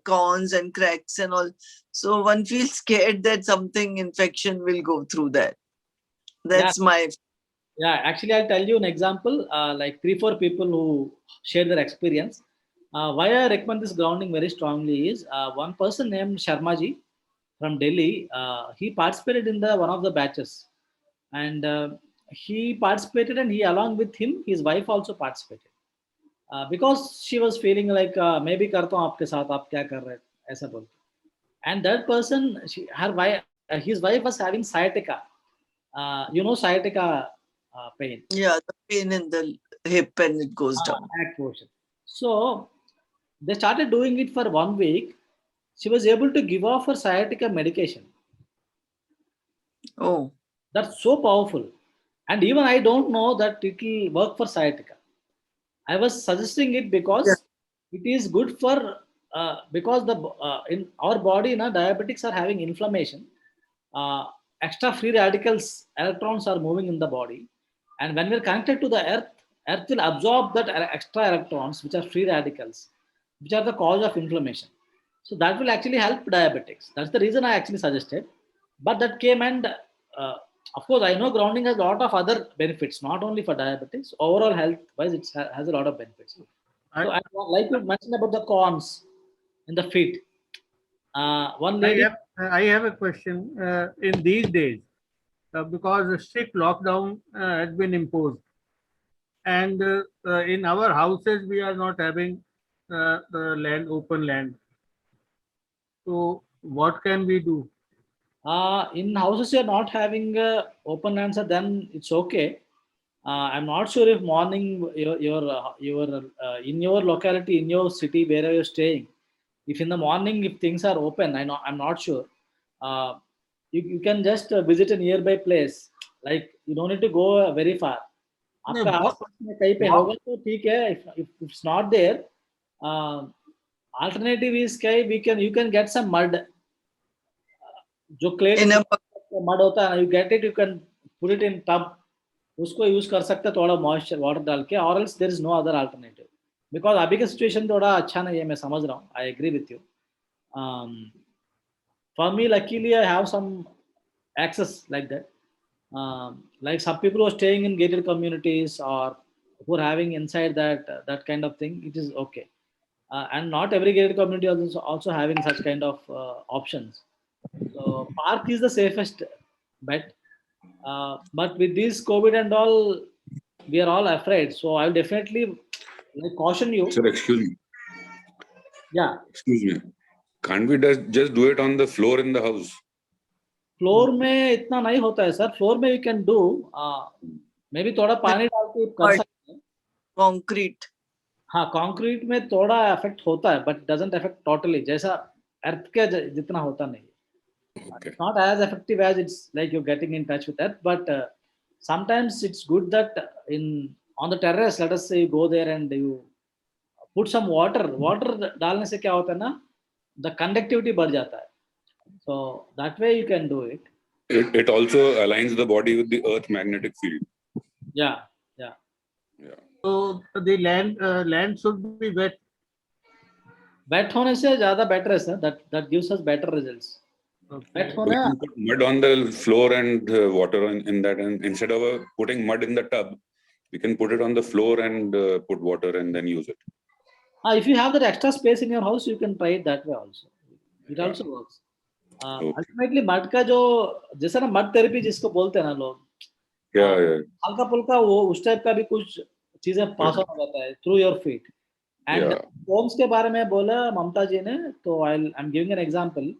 corns and cracks and all. So one feels scared that something infection will go through that. yeah, That's my actually, I'll tell you an example, like 3 4 people who share their experience. Why I recommend this grounding very strongly is one person named Sharmaji from Delhi. He participated in the one of the batches, and he participated, and he along with him, his wife also participated, because she was feeling like मैं भी करता हूँ आपके साथ, आप क्या कर रहे हैं, ऐसा बोल के. And that person, his wife was having sciatica. Sciatica pain. yeah, the pain in the hip and it goes down. Back portion. So they started doing it for 1 week. She was able to give off her sciatica medication. Oh, That's so powerful. And even I don't know that it will work for sciatica. I was suggesting it because it is good for because the in our body, diabetics are having inflammation. Extra free radicals, electrons are moving in the body, and when we're connected to the earth will absorb that extra electrons, which are free radicals, which are the cause of inflammation. So that will actually help diabetics. That's the reason I actually suggested. But that came, and of course, I know grounding has a lot of other benefits, not only for diabetics. Overall health wise, it has a lot of benefits. So I would like to mention about the corns in the feet. One lady. I have a question. In these days, because a strict lockdown has been imposed, and in our houses we are not having the open land. So what can we do? In houses you're not having open answer, then it's okay. I'm not sure if morning your in your locality, in your city where you're staying, if in the morning if things are open, I'm not sure. uh, you can just visit a nearby place, like you don't need to go very far. आपका No, आसपास में कहीं पे होगा तो ठीक है. If it's not there, Alternative is कि you can get some mud. जो clay In a mud होता है ना, you get it, you can put it in tub. उसको यूज कर सकते हैं थोड़ा मॉइस्चर वाटर डाल के, और else there is no other alternative, because अभी का सिचुएशन थोड़ा अच्छा नहीं है, मैं समझ रहा हूँ. I agree with you. For me luckily I have some access like that. Like some people who are staying in gated communities or who are having inside that kind of thing, it is okay. And not every gated community is also having such kind of options. So park is the safest bet. But with this COVID and all, we are all afraid. So I'll definitely like caution you. Sir, excuse me. Yeah, Excuse me. Can't we just do it on the floor in the house? Floor में इतना नहीं होता है sir. Floor में you can do, may be थोड़ा पानी डाल के कर सकते हैं. concrete. हाँ, कंक्रीट में थोड़ा इफेक्ट होता है, बट डजंट इफेक्ट टोटली, जैसा अर्थ के जितना होता नहीं. Okay. Not as effective as it's like you're getting in touch with earth, but sometimes it's good that on the terrace, let us say you go there and you put some water डालने से क्या होता है ना, the conductivity बढ़ जाता है. So that way you can do it. It also aligns the body with the Earth magnetic field. Yeah. Yeah. So the land should be wet. Wet होने से ज़्यादा better है sir. That gives us better results. Okay. Wet We होना, can put mud on the floor and water in that, and instead of putting mud in the tub, we can put it on the floor and put water and then use it. if you have that extra space in your house, you can try it that way also. It also works. Okay. Ultimately mud का जो जैसा ना mud therapy जिसको बोलते हैं ना लोग, Yeah, yeah. हल्का फुल्का वो उस टाइप का भी कुछ चीजें पास ऑन हो जाता है through your feet. And Yeah. Homes के बारे में बोला ममता जी ने, तो I am giving an example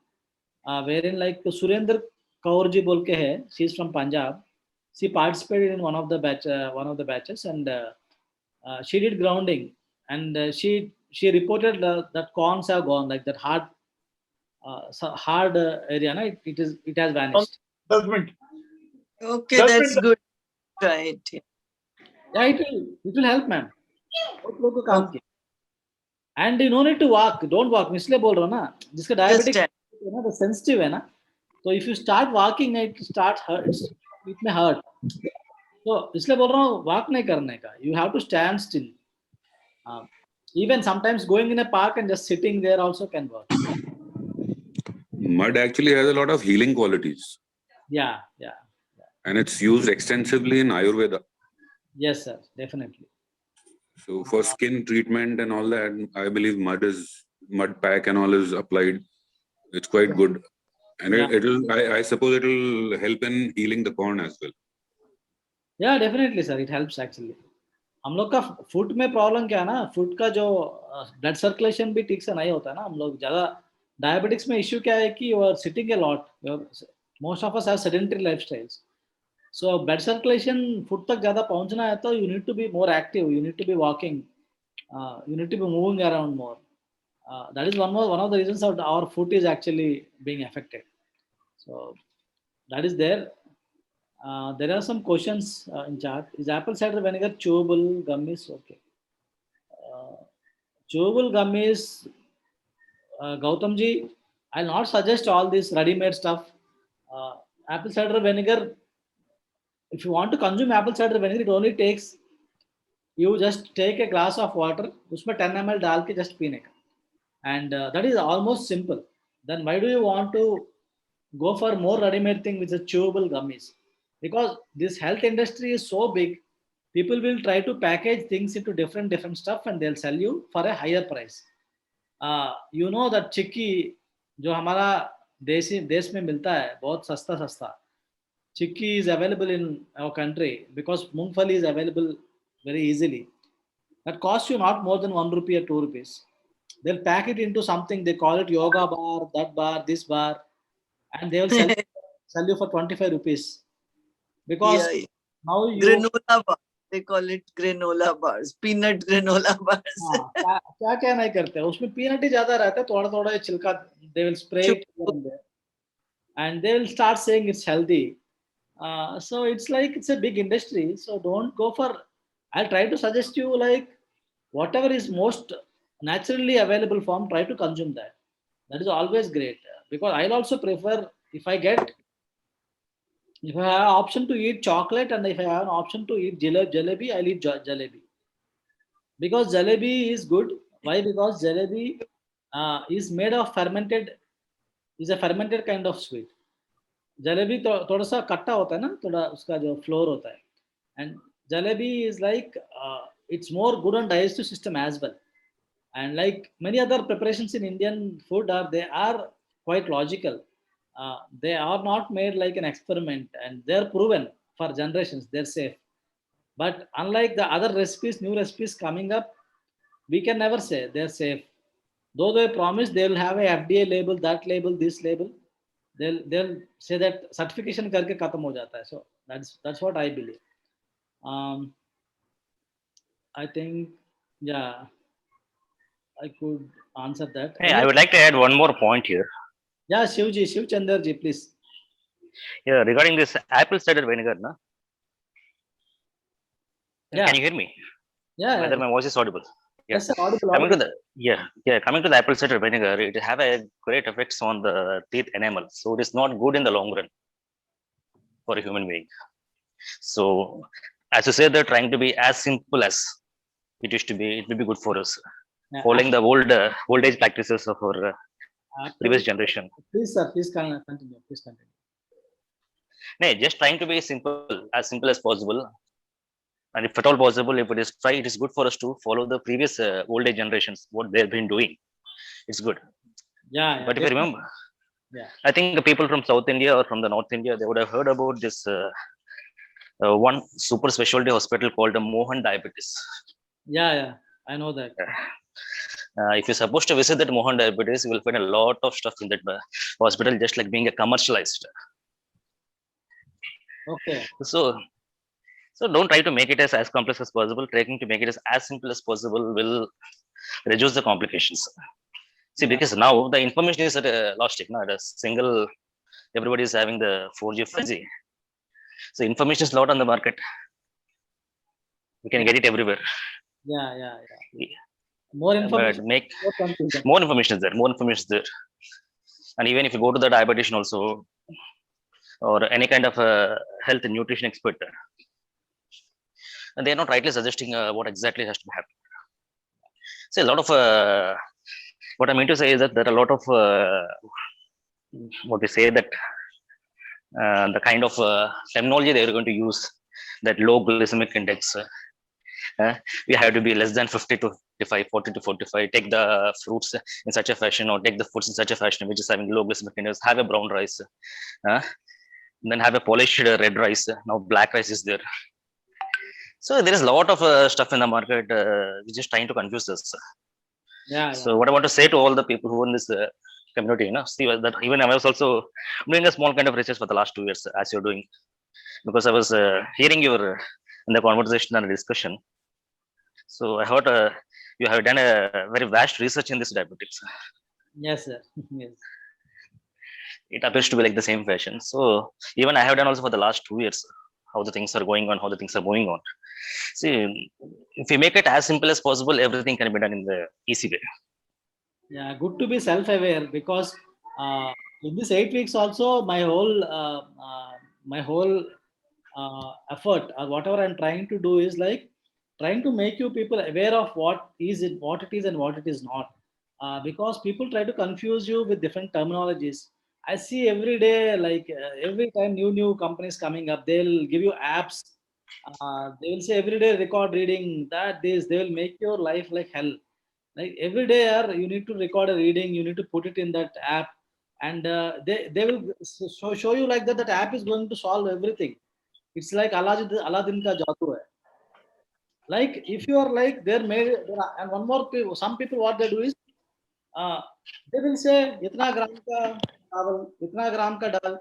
where in like Surendra Kaur ji बोल के है, she is from Punjab. She participated in one of the batches and she did grounding, and she reported that corns have gone, like that hard area, na, it has vanished. 10 minute. Okay, That's that's been good. Try it. Yeah, it will help, ma'am. बहुत लोगों को काम किया. And you no need to walk, don't walk. मैं इसलिए बोल रहा हूँ ना, जिसका Just डायबिटिक stand. है ना, वो सेंसिटिव है ना, तो if you start walking, it starts hurts, it may hurt. तो इसलिए बोल रहा हूँ walk नहीं करने का. You have to stand still. Even sometimes going in a park and just sitting there also can work. Mud actually has a lot of healing qualities, Yeah. and it's used extensively in Ayurveda. Yes, sir. Definitely. So for skin treatment and all that, I believe mud pack and all is applied. It's quite good, and Yeah. I suppose it'll help in healing the corn as well. Yeah, definitely, sir. It helps actually. हम लोग का foot में problem क्या है ना, foot का जो blood circulation भी ठीक से नहीं होता है ना. हम लोग ज़्यादा डायबिटिक्स में इश्यू क्या है कि you are sitting a lot, most of us have sedentary lifestyles. So blood circulation foot तक ज़्यादा पहुंचना है तो you need to be more active, you need to be walking, you need to be moving around more. That is one of the reasons of our foot is actually being affected. So that is there. There are some questions in chat. Is apple cider vinegar chewable gummies? Okay. Chewable gummies, Gautam ji, I'll not suggest all this ready-made stuff. Apple cider vinegar, if you want to consume apple cider vinegar, it only takes, you just take a glass of water, उसमें 10 ml डाल के just पीने का. And that is almost simple. Then why do you want to go for more ready-made thing with the chewable gummies? Because this health industry is so big, people will try to package things into different stuff and they'll sell you for a higher price. You know that चिक्की जो हमारा देश में मिलता है बहुत सस्ता, चिक्की is available in our country because मूंगफली is available very easily. That costs you not more than 1 rupee or 2 rupees. They'll pack it into something, they call it yoga bar, that bar, this bar, and they will sell you for 25 rupees. Because Yeah. now you Granola bar. They call it granola bars, peanut granola bars. क्या नहीं करते, उसमें peanut ही ज्यादा रहता है, थोड़ा छिलका they will spray it here and there, and they will start saying it's healthy. So it's like it's a big industry. So don't go for. I'll try to suggest you like whatever is most naturally available form, try to consume that. That is always great, because I'll also prefer, if I have option to eat chocolate and if I have an option to eat jalebi, I'll eat jalebi, because jalebi is good. Why? Because jalebi is made of fermented, is a fermented kind of sweet. Jalebi तो थोड़ा सा खट्टा होता है ना, थोड़ा उसका जो फ्लोर होता है, and jalebi is like it's more good on digestive system as well. And like many other preparations in Indian food they are quite logical. They are not made like an experiment, and they're proven for generations, they're safe. But unlike the other recipes, new recipes coming up, we can never say they're safe. Though they promise they'll have a FDA label, that label, this label, they'll say that certification करके खत्म हो जाता है. So that's what I believe. I think, yeah, I could answer that. Hey, I would like to add one more point here. Yeah, Shiv Chandar ji, please. Yeah, regarding this apple cider vinegar, na? Yeah. Can you hear me? Yeah. Whether my voice is audible? Yes, sir, audible. Coming to the apple cider vinegar, it have a great effects on the teeth enamel. So it is not good in the long run for a human being. So as you said, they're trying to be as simple as it used to be. It will be good for us. Yeah, Following the old age practices of our previous generation. Please, sir, please continue. Please continue. No, just trying to be simple as possible. And if at all possible, if it is try, it is good for us to follow the previous old age generations, what they've been doing. It's good. Yeah. But if you remember, yeah, I think the people from South India or from the North India, they would have heard about this one super specialty hospital called the Mohan Diabetes. Yeah, I know that. If you're supposed to visit that Mohan Diabetes, you will find a lot of stuff in that hospital, just like being a commercialized. Okay. So don't try to make it as complex as possible. Trying to make it as simple as possible will reduce the complications. See, because now the information is at a lost stick, not a single. Everybody is having the 4G, 5G. So information is a lot on the market. We can get it everywhere. Yeah. More information. But more information is there. More information is there. And even if you go to the dietitian also, or any kind of health and nutrition expert, and they are not rightly suggesting what exactly has to happen. So a lot of what I mean to say is that there are a lot of what they say that the kind of terminology they are going to use, that low glycemic index. We have to be less than 50 to 55, 40 to 45. Take the fruits in such a fashion, or take the foods in such a fashion which is having low glycemic index. Have a brown rice, then have a polished red rice. Now black rice is there. So there is a lot of stuff in the market which is trying to confuse us. Yeah. So what I want to say to all the people who are in this community, see that even I was also doing a small kind of research for the last 2 years, as you're doing, because I was hearing your in the conversation and discussion. So I heard you have done a very vast research in this diabetes. Yes, sir. Yes. It appears to be like the same fashion. So even I have done also for the last 2 years, how the things are going on, how the things are moving on. See, if you make it as simple as possible, everything can be done in the easy way. Yeah, good to be self-aware, because in this 8 weeks also, my whole effort or whatever I'm trying to do is like trying to make you people aware of what it is and what it is not. Because people try to confuse you with different terminologies. I see every day, like every time new companies coming up, they'll give you apps. They will say every day record reading, they will make your life like hell. Like every day you need to record a reading, you need to put it in that app, and they will show you like that app is going to solve everything. It's like Aladdin ka jadoo hai. Like if you are like and one more people, some people what they do is they will say इतना ग्राम का चावल, इतना ग्राम का दाल.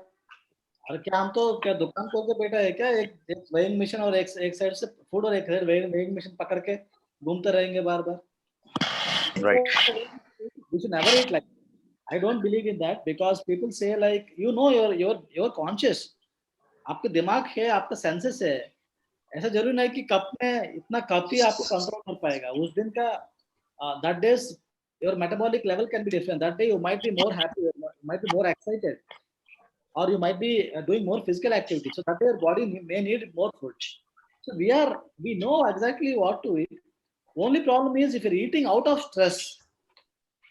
और क्या हम तो क्या दुकान खोल के बैठा है क्या, एक वेइंग मशीन और एक साइड से फूड और एक साइड वेइंग मशीन पकड़ के घूमते रहेंगे बार बार. Right. We should never eat like that. I don't believe in that, because people say like you're conscious. आपके दिमाग है, आपका सेंसेस है. ऐसा जरूरी नहीं कि कप में इतना कप ही आपको कंट्रोल कर पाएगा. उस दिन का that days your metabolic level can be different. That day you might be more happy, you might be more excited, or you might be doing more physical activity. So that day your body may need more food. So we know exactly what to eat. Only problem is if you're eating out of stress,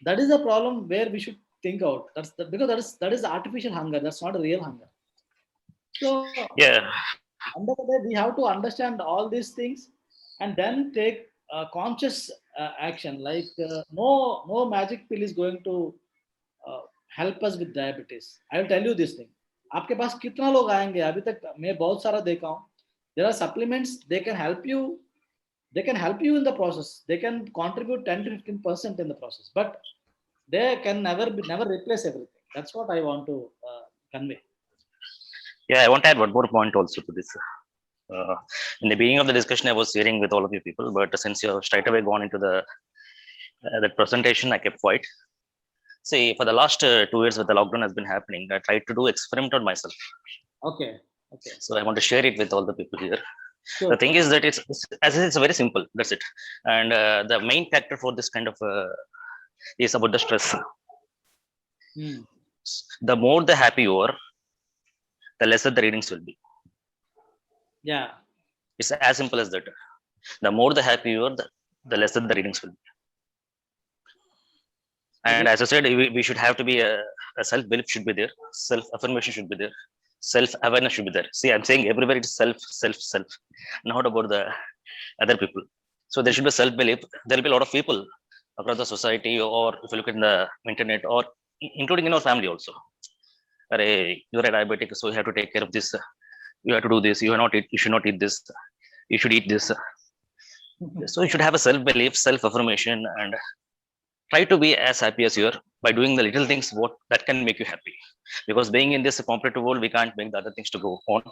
that is the problem where we should think out. Because that is the artificial hunger. That's not a real hunger. So Yeah, under the day, we have to understand all these things and then take conscious action. Like no magic pill is going to help us with diabetes. I will tell you this thing. आपके पास कितना लोग आएंगे अभी तक मैं बहुत सारा देखा हूँ. There are supplements, they can help you in the process. They can contribute 10 to 15% in the process, but they can never replace everything. That's what I want to convey. yeah. I want to add one more point also to this. In the beginning of the discussion, I was hearing with all of you people, but since you have straight away gone into the that presentation, I kept quiet. See, for the last 2 years, with the lockdown has been happening, I tried to do experiment on myself. Okay. So I want to share it with all the people here. Sure. The thing is that it's very simple. That's it. And the main factor for this kind of is about the stress. The more the happy you are, the lesser the readings will be. Yeah. It's as simple as that. The more the happy you are, the lesser the readings will be. And as I said, we should have to be a self-belief should be there, self-affirmation should be there, self-awareness should be there. See, I'm saying everywhere it's self, not about the other people. So there should be self-belief. There will be a lot of people across the society, or if you look in the internet, or including in our family also. You're a diabetic, so you have to take care of this. You have to do this. You should not eat this. You should eat this. So you should have a self-belief, self-affirmation, and try to be as happy as you are by doing the little things that can make you happy. Because being in this competitive world, we can't make the other things to go on,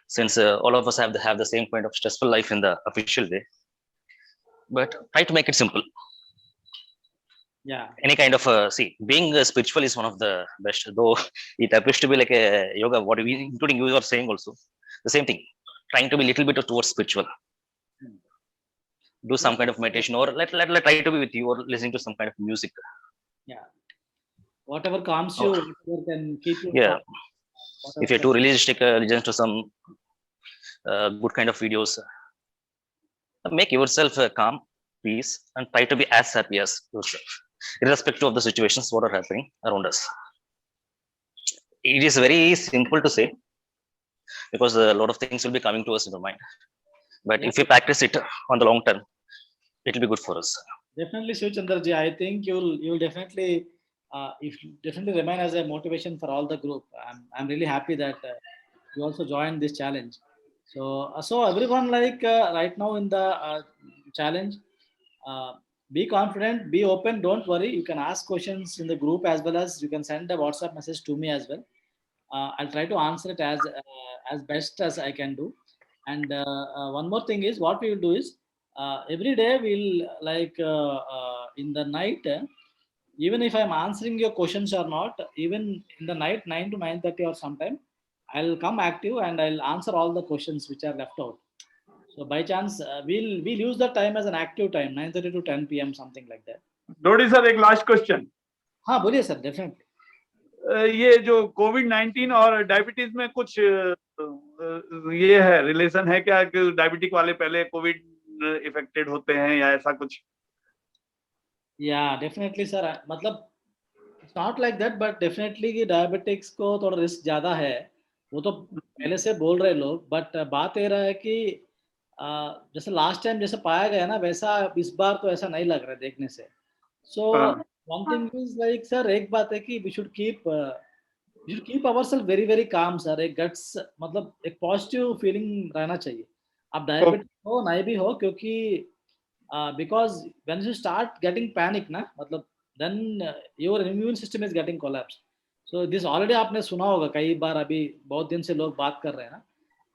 since all of us have the same kind of stressful life in the official way. But try to make it simple. Yeah. Any kind of being spiritual is one of the best. Though it appears to be like a yoga, what we, including you are saying also, the same thing. Trying to be a little bit towards spiritual. Do some kind of meditation, or let try to be with you, or listening to some kind of music. Yeah. Whatever calms you, whatever can keep you. Yeah. Calm, if you're too realistic, listen to some good kind of videos. Make yourself calm, peace, and try to be as happy as yourself, irrespective of the situations what are happening around us. It is very simple to say, because a lot of things will be coming to us in the mind. But if we practice it on the long term, it will be good for us. Definitely, Shivchandraji. I think you'll definitely remain as a motivation for all the group. I'm really happy that you also joined this challenge. So everyone, like right now in the challenge, be confident, be open. Don't worry. You can ask questions in the group, as well as you can send a WhatsApp message to me as well. I'll try to answer it as best as I can do. And one more thing is, what we will do is, every day we'll in the night, even if I'm answering your questions or not, even in the night 9 to 9:30 or sometime, I'll come active and I'll answer all the questions which are left out. So by chance, we'll use that time as an active time, 9:30 to 10 p.m. something like that. डोडी sir, एक last question. हाँ, बोलिए sir. Definitely. ये जो कोविड-19 और diabetes में कुछ ये है, रिलेशन है क्या, कि डायबिटिक वाले पहले कोविड इफेक्टेड होते हैं, या ऐसा कुछ? या डेफिनेटली सर, मतलब it's not like that, but definitely कि डायबिटिक्स को थोड़ा रिस्क ज्यादा है, वो तो पहले से बोल रहे लोग. बट बात ये रहा है कि जैसे लास्ट टाइम जैसे पाया गया ना, वैसा इस बार तो ऐसा नहीं लग रहा है देखने से. So one thing is like sir, एक बात है कि we should keep ourself very very calm sir. एक गट्स, मतलब एक पॉजिटिव फीलिंग रहना चाहिए. आप डायबिटिक हो नहीं भी हो, क्योंकि because when you start getting panic ना, मतलब then your immune system is getting collapse. So this already आपने सुना होगा कई बार, अभी बहुत दिन से लोग बात कर रहे हैं ना.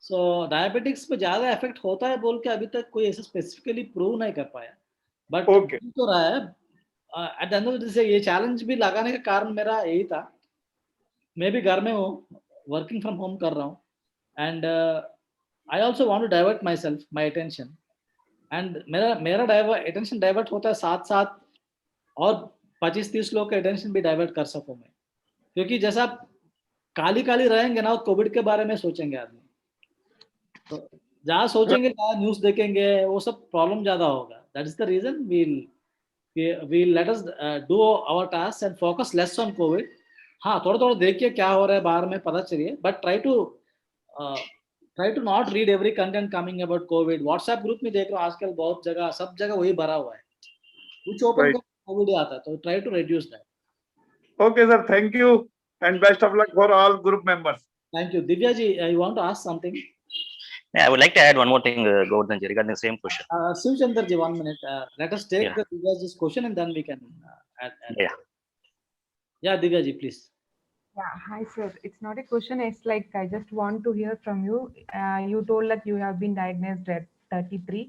सो डायबिटिक्स पे ज्यादा इफेक्ट होता है बोल के अभी तक कोई ऐसा स्पेसिफिकली प्रूव नहीं कर पाया, बट तो रहा है. At the end of the day ये चैलेंज भी लगाने का कारण मेरा यही था. मैं भी घर में हूँ, वर्किंग फ्रॉम होम कर रहा हूँ, and I also want to divert my self, my attention. एंड मेरा अटेंशन डाइवर्ट होता है साथ साथ और 25-30 लोग का अटेंशन भी डाइवर्ट कर सकूं मैं, क्योंकि जैसा आप काली काली रहेंगे ना कोविड के बारे में सोचेंगे आदमी, तो जहाँ सोचेंगे जहाँ न्यूज देखेंगे वो सब प्रॉब्लम ज्यादा होगा. That is the reason we'll let us do our tasks and focus less on covid. हाँ, थोड़ा थोड़ा देखिए क्या हो रहा है बाहर में, पता चलिए, but try to not read every content coming about covid. WhatsApp group में देख रहा हूँ आजकल बहुत जगह, सब जगह वही भरा हुआ है, कुछ ओपन Right. कर कोविड ही आता है, तो try to reduce that. Okay, sir. Thank you and best of luck for all group members. Thank you. Divya ji, you want to ask something? Yeah, I would like to add one more thing, Govardhan ji, regarding the same question. Shiv Chandra ji, 1 minute. Let us take Yeah. the Divya ji's question and then we can add. Yeah. Yeah, Divya ji, please. Yeah, hi sir. It's not a question. It's like I just want to hear from you. You told that you have been diagnosed at 33,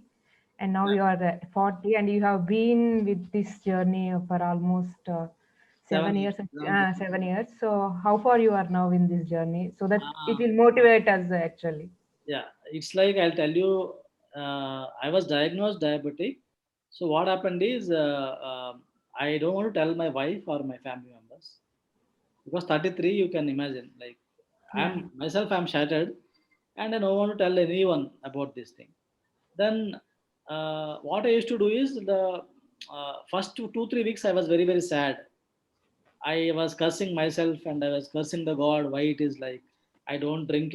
and now you are 40, and you have been with this journey for almost 7 years. 7 years. So how far you are now in this journey? So that it will motivate us actually. Yeah, it's like I'll tell you. I was diagnosed diabetic. So what happened is I don't want to tell my wife or my family members, because 33, you can imagine, like I'm shattered, and I don't want to tell anyone about this thing. Then what I used to do is the first 2-3 weeks I was very very sad. I was cursing myself and I was cursing the God why it is like I don't drink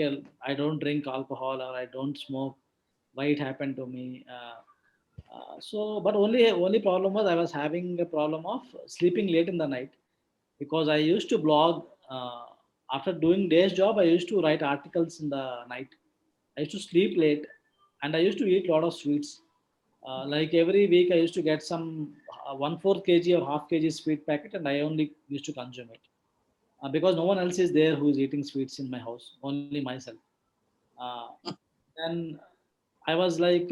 alcohol or I don't smoke. Why it happened to me? But only problem was I was having a problem of sleeping late in the night, because I used to blog. After doing day's job, I used to write articles in the night. I used to sleep late, and I used to eat a lot of sweets. Like every week, I used to get some 1/4 kg or half kg sweet packet, and I only used to consume it because no one else is there who is eating sweets in my house, only myself. Uh, then I was like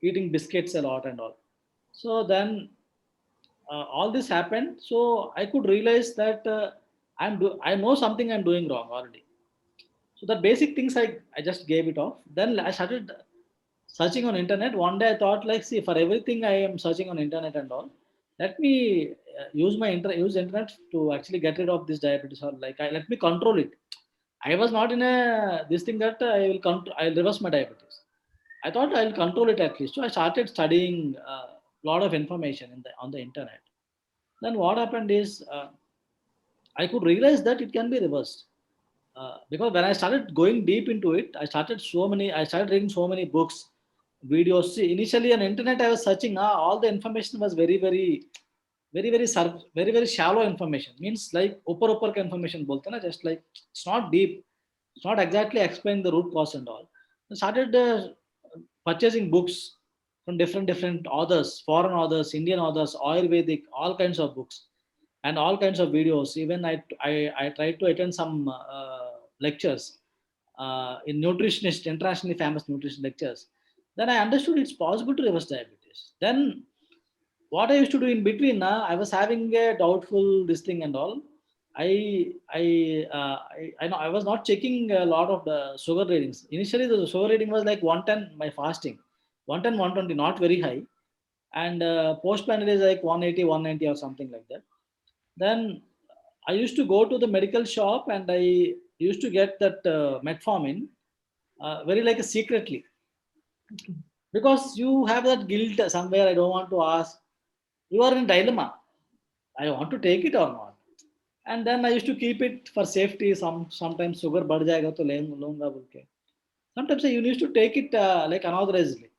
eating biscuits a lot and all. So then all this happened. So I could realize that I know something I'm doing wrong already. So the basic things I just gave it off. Then I started searching on internet. One day I thought like, see, for everything I am searching on internet and all, let me use internet to actually get rid of this diabetes, or like let me control it. I was not in a this thing that I'll reverse my diabetes. I thought I'll control it at least. So I started studying a lot of information on the internet. Then what happened is I could realize that it can be reversed. Because when I started going deep into it, I started reading so many books, videos. See, initially on internet I was searching, all the information was very very shallow information. Means like upper ka information bolte na, just like it's not deep, it's not exactly explain the root cause and all. I started purchasing books from different authors, foreign authors, Indian authors, Ayurvedic, all kinds of books and all kinds of videos. Even I tried to attend some lectures in nutritionist, internationally famous nutrition lectures. Then I understood it's possible to reverse diabetes. Then what I used to do in between, I was having a doubtful this thing and all. I know I was not checking a lot of the sugar readings. Initially, the sugar reading was like 110. My fasting 110, 120, not very high, and post plan is like 180, 190 or something like that. Then I used to go to the medical shop and I used to get that metformin very like secretly, because you have that guilt somewhere. I don't want to ask. You are in dilemma. I want to take it or not. And then I used to keep it for safety. Sometimes sugar बढ़ जाएगा तो लूंगा बोल के. Sometimes I used to take it like unauthorizedly.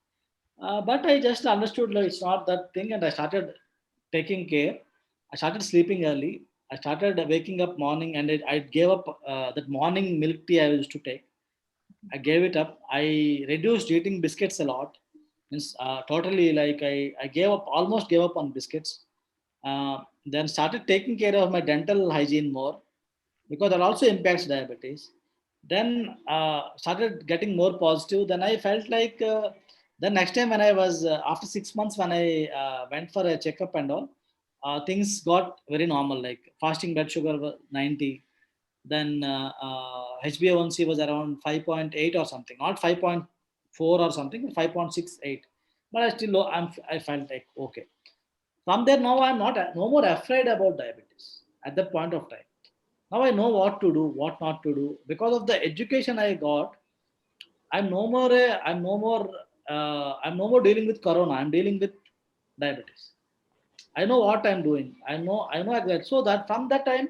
But I just understood like it's not that thing, and I started taking care. I started sleeping early. I started waking up morning, and I gave up that morning milk tea I used to take. I gave it up. I reduced eating biscuits a lot. Means totally like I almost gave up on biscuits. Then started taking care of my dental hygiene more, because that also impacts diabetes. Then started getting more positive. Then I felt like the next time when I was after 6 months when I went for a checkup and all, things got very normal. Like fasting blood sugar was 90. Then HbA1c was around 5.8 or something, not 5.4 or something, 5.68. but I felt like okay. From there now I'm not no more afraid about diabetes at that point of time. Now I know what to do, what not to do. Because of the education I got, I'm no more dealing with corona. I'm dealing with diabetes. I know what I'm doing. I know exactly. So that from that time,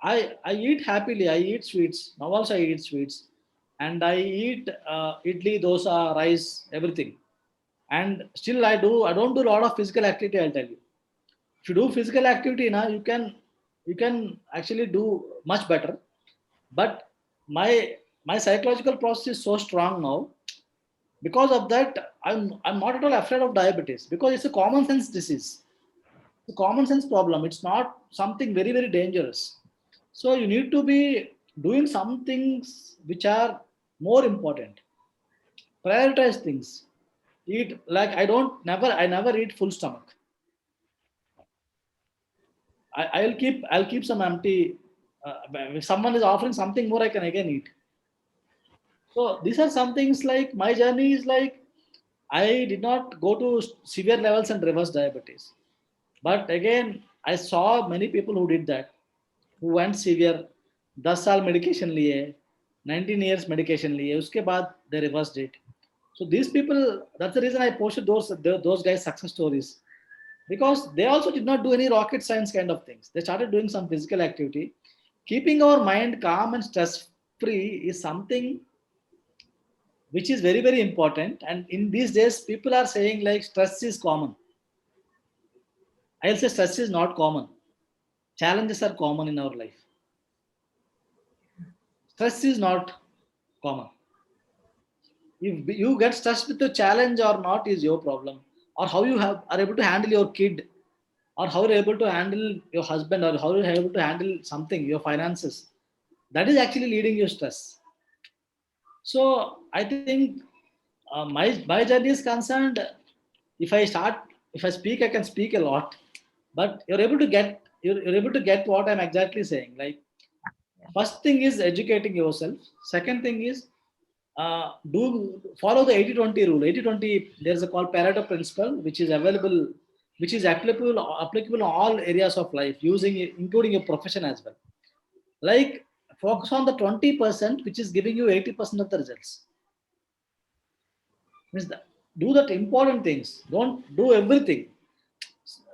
I eat happily. I eat sweets. Now also I eat sweets, and I eat idli, dosa, rice, everything. And still I don't do a lot of physical activity. I'll tell you. If you do physical activity now, you can actually do much better. But my psychological process is so strong now. Because of that, I'm not at all afraid of diabetes because it's a common sense disease. It's a common sense problem. It's not something very, very dangerous. So you need to be doing some things which are more important. Prioritize things. Eat like I never eat full stomach. I'll keep some empty. If someone is offering something more, I can again eat. So these are some things like my journey is like I did not go to severe levels and reverse diabetes. But again, I saw many people who did that, who went severe, 10 साल medication लिए, 19 years medication लिए, उसके बाद they reversed it. So these people, that's the reason I posted those guys' success stories. Because they also did not do any rocket science kind of things. They started doing some physical activity. Keeping our mind calm and stress free is something which is very, very important. And in these days, people are saying like stress is common. I'll say stress is not common. Challenges are common in our life. Stress is not common. If you get stressed with the challenge or not is your problem. Or how you are able to handle your kid, or how you're able to handle your husband, or how you're able to handle something, your finances. That is actually leading you stress. So I think my journey is concerned. If I speak, I can speak a lot, but you're able to get what I'm exactly saying. Like first thing is educating yourself. Second thing is do follow the 80-20 rule. 80-20, there's a called Pareto principle, which is applicable in all areas of life, including your profession as well. Like focus on the 20%, which is giving you 80% of the results. Means do that important things. Don't do everything.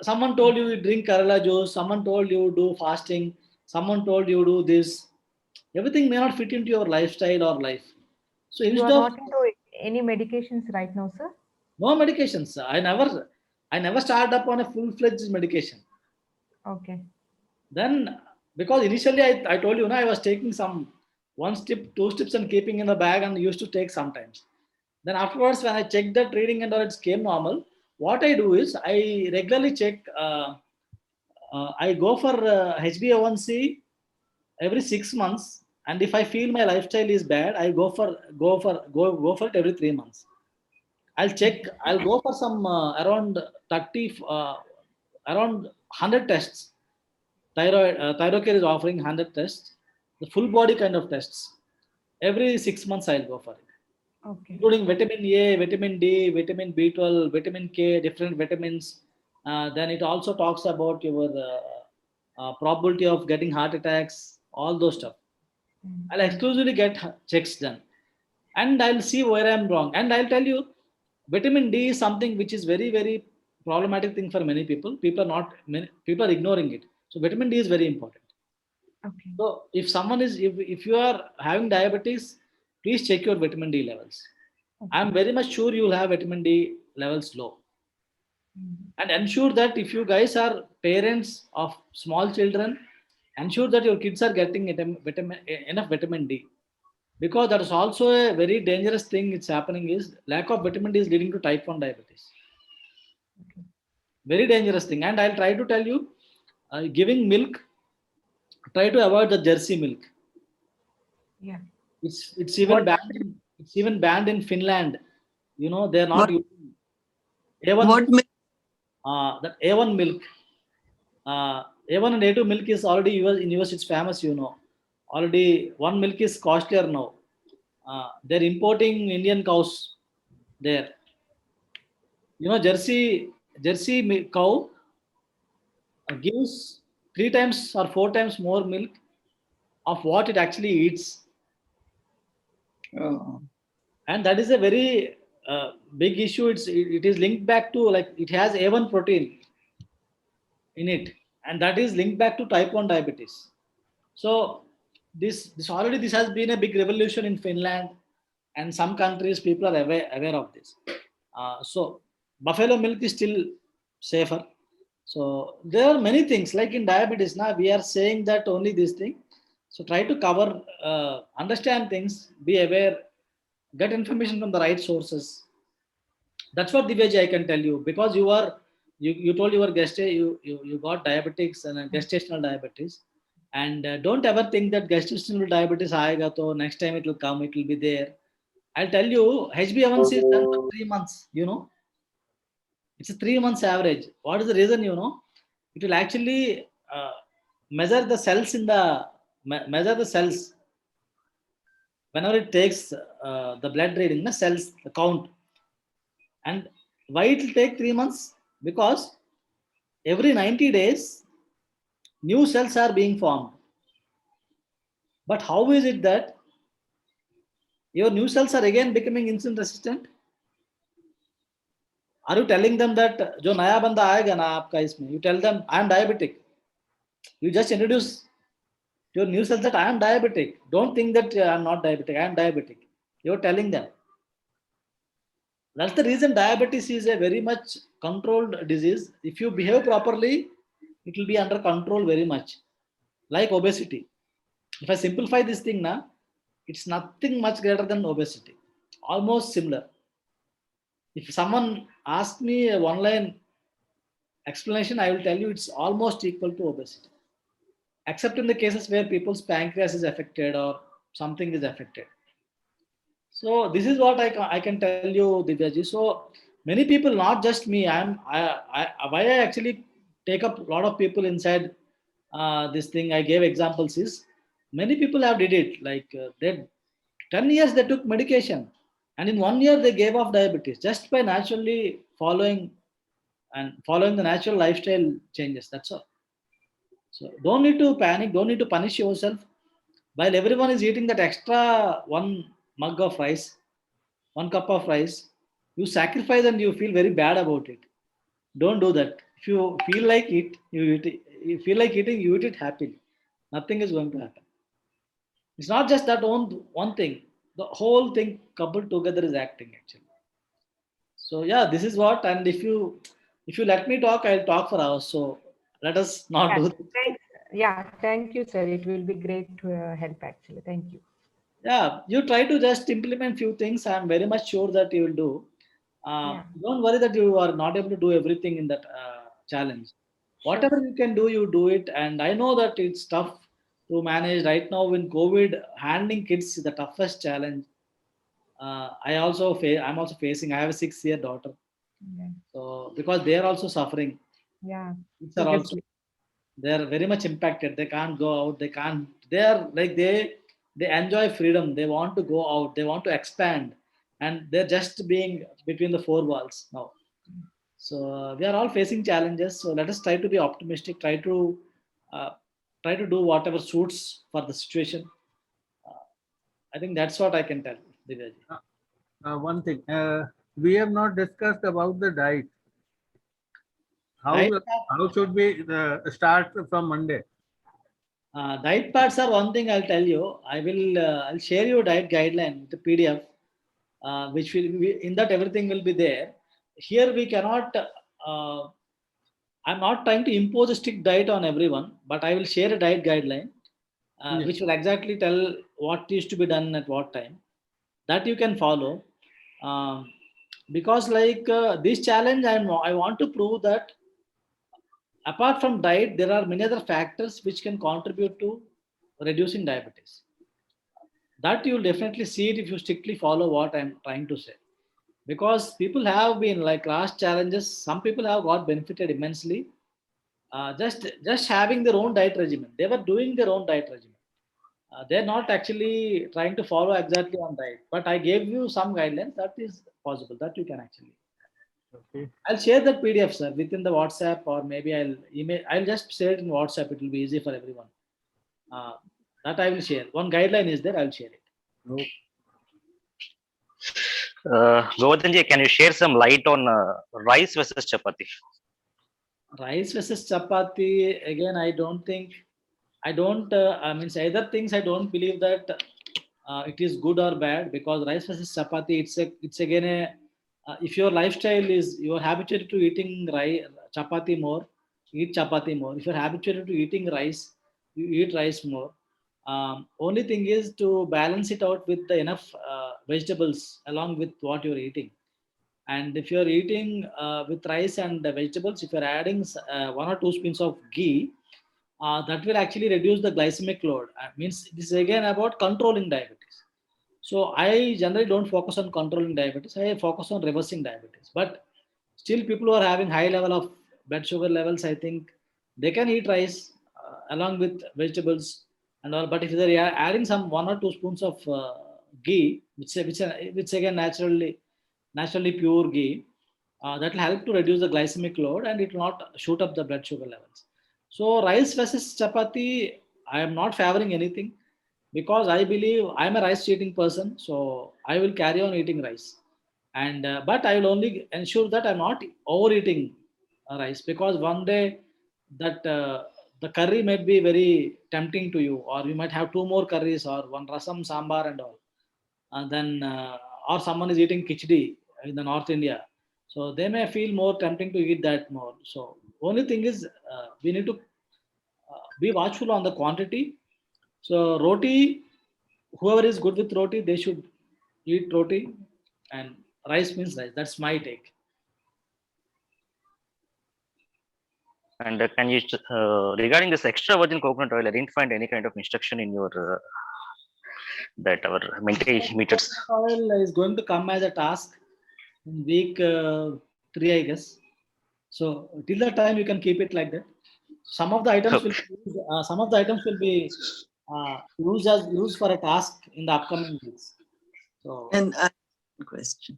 Someone told you drink Kerala juice. Someone told you do fasting. Someone told you do this. Everything may not fit into your lifestyle or life. So You are instead of not into any medications right now, sir? no medications, I never started up on a full-fledged medication. Okay. Then because initially I told you, I was taking some 1 strip, 2 strips and keeping in the bag and used to take sometimes. Then afterwards, when I checked that reading and all, it came normal. What I do is I regularly check. I go for HbA1c every 6 months, and if I feel my lifestyle is bad, I go for it every 3 months. I'll check. I'll go for some around 30, around 100 tests. Thyrocare is offering 100 tests, the full body kind of tests. Every 6 months, I'll go for it. Okay. Including vitamin A, vitamin D, vitamin B12, vitamin K, different vitamins. Then it also talks about your probability of getting heart attacks, all those stuff. I'll exclusively get checks done, and I'll see where I'm wrong. And I'll tell you, vitamin D is something which is very, very problematic thing for many people. People are ignoring it. So vitamin D is very important. Okay. So if you are having diabetes, please check your vitamin D levels. Okay. I'm very much sure you'll have vitamin D levels low. And ensure that if you guys are parents of small children, ensure that your kids are getting enough vitamin D. Because that is also a very dangerous thing. It's happening is lack of vitamin D is leading to type 1 diabetes. Okay. Very dangerous thing. And I'll try to tell you, giving milk, try to avoid the Jersey milk. Yeah. It's even banned. It's even banned in Finland. They're not What- using A1 What milk. That A1 milk. A1 and A2 milk is already in US. It's famous. Already one milk is costlier now. They're importing Indian cows there. Jersey cow gives 3 times or 4 times more milk of what it actually eats, Oh. and that is a very big issue. It is linked back to, like, it has A1 protein in it, and that is linked back to type 1 diabetes. So this has been a big revolution in Finland, and some countries people are aware of this. So buffalo milk is still safer. So there are many things like in diabetes. Now we are saying that only this thing. So try to cover, understand things, be aware, get information from the right sources. That's what Divyaji I can tell you, because you told you were you got diabetics and gestational diabetes, and don't ever think that gestational diabetes aayega to next time it will come, it will be there. I'll tell you, HbA1c is done for 3 months. It's a 3 months average. What is the reason? It will actually measure the cells measure the cells whenever it takes the blood reading, the cells, the count. And why it will take 3 months? Because every 90 days, new cells are being formed. But how is it that your new cells are again becoming insulin resistant? Are you telling them that जो नया बंदा आएगा ना आपका इसमें, you tell them I am diabetic. You just introduce your new cells that I am diabetic. Don't think that I am not diabetic. I am diabetic. You're telling them. That's the reason diabetes is a very much controlled disease. If you behave properly, it will be under control very much. Like obesity. If I simplify this thing now, it's nothing much greater than obesity. Almost similar. If someone asks me a one-line explanation, I will tell you it's almost equal to obesity. Except in the cases where people's pancreas is affected or something is affected. So this is what I can tell you, Divyaji. So many people, not just me, why I actually take up a lot of people inside this thing. I gave examples is many people have did it. Like they 10 years they took medication, and in 1 year they gave off diabetes just by naturally following the natural lifestyle changes. That's all. So don't need to panic. Don't need to punish yourself. While everyone is eating that extra 1 mug of rice, 1 cup of rice, you sacrifice and you feel very bad about it. Don't do that. If you feel like it, you eat it. You feel like eating, you eat it happily. Nothing is going to happen. It's not just that one thing. The whole thing coupled together is acting actually. So yeah, this is what. And if you let me talk, I'll talk for hours. So let us not do this. Thanks. Yeah, thank you, sir. It will be great to help actually. Thank you. Yeah, you try to just implement few things. I'm very much sure that you will do. Don't worry that you are not able to do everything in that challenge. Whatever you can do, you do it. And I know that it's tough to manage right now in COVID. Handling kids is the toughest challenge. I'm also facing. I have a 6-year daughter, so because they are also suffering. Yeah. Kids are also, they are very much impacted. They can't go out. They are like they enjoy freedom. They want to go out. They want to expand, and they're just being between the four walls now. So we are all facing challenges. So let us try to be optimistic. Try to do whatever suits for the situation. I think that's what I can tell Divyaji. One thing, we have not discussed about the diet. How should we start from Monday? Diet parts are one thing I'll tell you. I'll share you diet guideline, the PDF, which will be, in that everything will be there. Here we cannot. I'm not trying to impose a strict diet on everyone, but I will share a diet guideline, which will exactly tell what is to be done at what time. That you can follow, because like this challenge, I want to prove that apart from diet, there are many other factors which can contribute to reducing diabetes. That you'll definitely see it if you strictly follow what I'm trying to say. Because people have been like last challenges, some people have got benefited immensely. Just having their own diet regimen. They were doing their own diet regimen. They're not actually trying to follow exactly on diet. But I gave you some guidelines that is possible, that you can actually. Okay. I'll share that PDF, sir, within the WhatsApp, or maybe I'll email. I'll just share it in WhatsApp. It will be easy for everyone. That I will share. One guideline is there. I'll share it. Okay. Govardhanji, can you share some light on rice versus chapati? Rice versus chapati. Again, I don't think. I don't. I mean, either things. I don't believe that it is good or bad, because rice versus chapati. It's again a. If your lifestyle is, you are habituated to eating chapati more, eat chapati more. If you're habituated to eating rice, you eat rice more. Only thing is to balance it out with the enough vegetables along with what you're eating. And if you're eating with rice and the vegetables, if you're adding 1 or 2 spoons of ghee, that will actually reduce the glycemic load. Means this is again about controlling diabetes. So I generally don't focus on controlling diabetes. I focus on reversing diabetes. But still, people who are having high level of blood sugar levels, I think they can eat rice along with vegetables and all. But if they are adding some 1 or 2 spoons of ghee, which again naturally pure ghee, that will help to reduce the glycemic load, and it will not shoot up the blood sugar levels. So rice versus chapati, I am not favoring anything, because I believe I'm a rice eating person, so I will carry on eating rice. And but I will only ensure that I'm not overeating rice, because one day that the curry might be very tempting to you, or you might have 2 more curries, or one rasam, sambar, and all. And then, or someone is eating khichdi in the North India, so they may feel more tempting to eat that more. So only thing is, we need to be watchful on the quantity. So roti, whoever is good with roti, they should eat roti, and rice means rice. That's my take. And can you, regarding this extra virgin coconut oil, I didn't find any kind of instruction in your that our meters. Oil is going to come as a task in week 3, I guess. So till that time, you can keep it like that. Some of the items will be used for a task in the upcoming weeks. So And I have a question.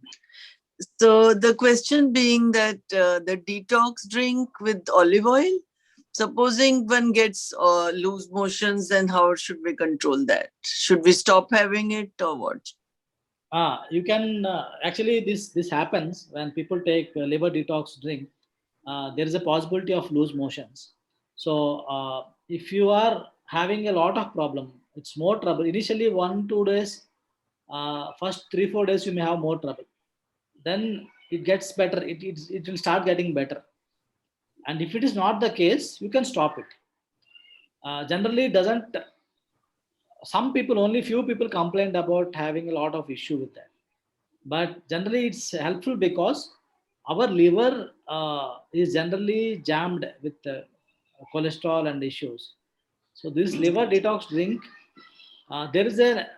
So the question being that the detox drink with olive oil, supposing one gets loose motions, then how should we control that? Should we stop having it or what? you can actually this happens when people take liver detox drink. There is a possibility of loose motions. So if you are having a lot of problem, it's more trouble. Initially 1-2 days, first 3-4 days you may have more trouble. Then it gets better. It will start getting better. And if it is not the case, you can stop it. Generally, it doesn't. Some people, only few people complained about having a lot of issue with that. But generally, it's helpful because our liver is generally jammed with cholesterol and issues. So this liver detox drink, there is a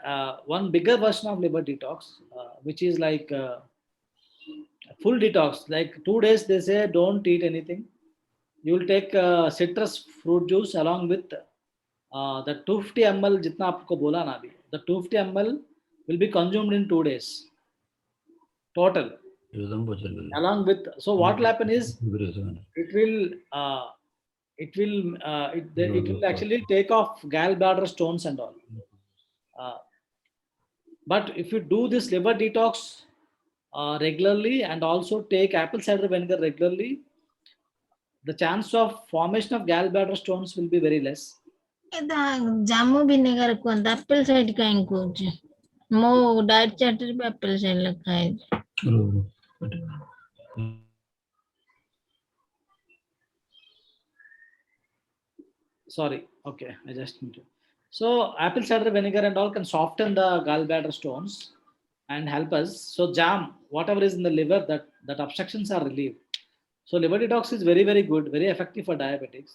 one bigger version of liver detox, which is like full detox. Like 2 days, they say don't eat anything. You will take citrus fruit juice along with the 250 ml jitna aapko bola na abhi. The 250 ml will be consumed in 2 days total. Along with, so what will happen is it will actually take off gallbladder stones and all. But if you do this liver detox regularly, and also take apple cider vinegar regularly, the chance of formation of gallbladder stones will be very less. ଜାମୁ vinegar କୁହନ୍ତି apple side କାହିଁ କହୁଛି ମୋ diet ଚାର୍ଟରେ ବି apple side ଲେଖା ହେଇଛି Sorry, okay, I just need to. So apple cider vinegar and all can soften the gallbladder stones and help us. So jam, whatever is in the liver, that obstructions are relieved. So liver detox is very, very good, very effective for diabetics.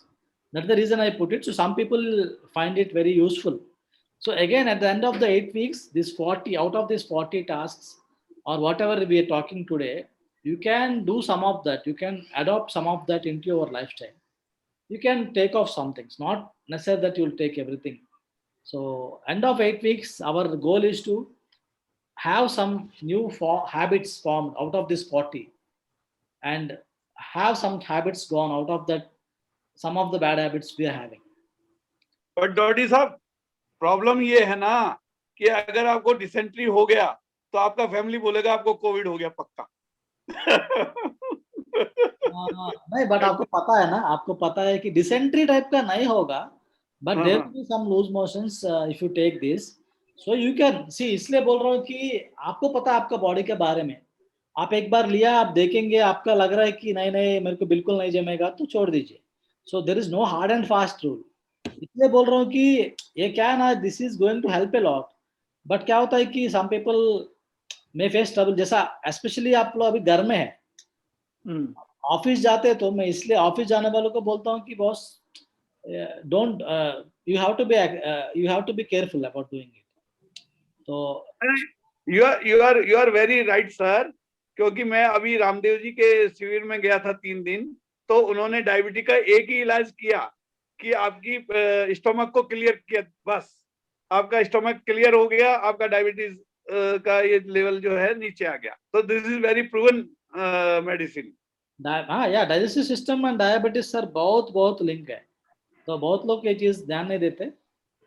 That's the reason I put it. So some people find it very useful. So again, at the end of the 8 weeks, this 40 out of these 40 tasks or whatever we are talking today, you can do some of that. You can adopt some of that into your lifestyle. You can take off some things, not necessarily that you'll take everything. So end of 8 weeks, our goal is to have some new habits formed out of this 40. and have some habits gone out of that, some of the bad habits we are having. But डॉटी साहब problem ये है ना कि अगर आपको dysentery हो गया तो आपका फैमिली बोलेगा आपको कोविड हो गया पक्का. नहीं, बट आपको पता है ना, आपको पता है कि डिसेंट्री टाइप का नहीं होगा, but there will be some loose motions if you take this, so you can see. इसलिए बोल रहा हूँ कि आपको पता है आपका बॉडी के बारे में, आप एक बार लिया, आप देखेंगे, आपका लग रहा है कि नहीं नहीं मेरे को बिल्कुल नहीं जमेगा, तो छोड़ दीजिए. So there is no hard and fast rule. इसलिए बोल रहा हूँ कि ये क्या है ना, this is going to help a lot. But क्या होता है कि some people may face trouble, जैसा स्पेशली आप लोग अभी घर में है, ऑफिस जाते, तो मैं इसलिए ऑफिस जाने वालों को बोलता हूँ कि boss, don't, you have to be careful about doing it. तो you are very right sir, क्योंकि मैं अभी रामदेव जी के शिविर में गया था 3 दिन, तो उन्होंने डायबिटीज का एक ही इलाज किया कि आपकी स्टोमक को क्लियर किया, बस आपका स्टोमक क्लियर हो गया, आपका डायबिटीज का ये लेवल जो है नीचे आ गया. तो this is very proven medicine. हाँ या digestive system and diabetes sir बहुत बहुत लिंक है. तो बहुत लोग ये चीज ध्यान नहीं देते,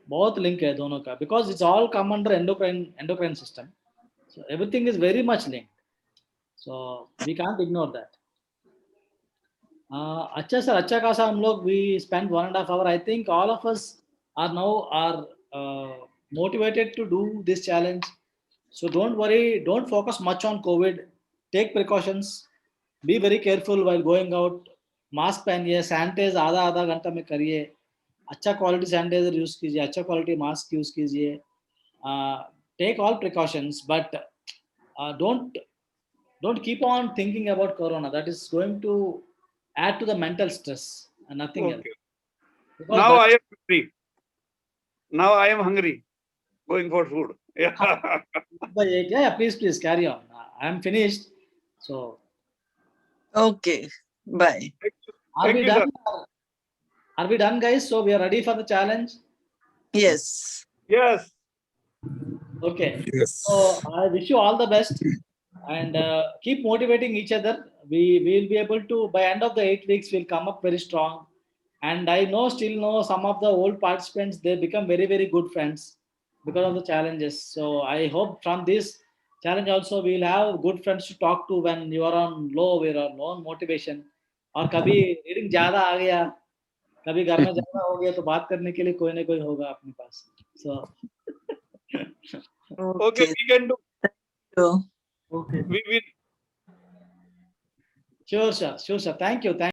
बहुत लिंक है दोनों का, because it's all come under endocrine system. So everything is very much linked, so we can't ignore that. अच्छा सर, अच्छा खासा हम लोग we spend 1.5 hour. I think all of us are now are motivated to do this challenge. So don't worry, don't focus much on COVID. Take precautions, be very careful while going out. Mask पहनिए, sanitise आधा घंटा में करिए, अच्छा quality sanitiser use कीजिए, अच्छा quality mask use कीजिए. Take all precautions, but don't keep on thinking about corona. That is going to add to the mental stress and nothing else. Because Now I am hungry. Now I am hungry. Going for food. Yeah, please carry on. I am finished. So Okay. Bye. are we done? Are we done, guys? So we are ready for the challenge. Yes. Yes. Okay. Yes. So I wish you all the best, and keep motivating each other. We will be able to, by end of the 8 weeks, we'll come up very strong. And I still know some of the old participants, they become very, very good friends because of the challenges. So I hope from this challenge also we'll have good friends to talk to when you are on low, we are on low motivation. और कभी reading ज्यादा आ गया, कभी घर में ज्यादा हो गया, तो बात करने के लिए कोई ना कोई होगा अपने पास. So Okay, we can do. So, okay. We will. Sure, sir. Thank you.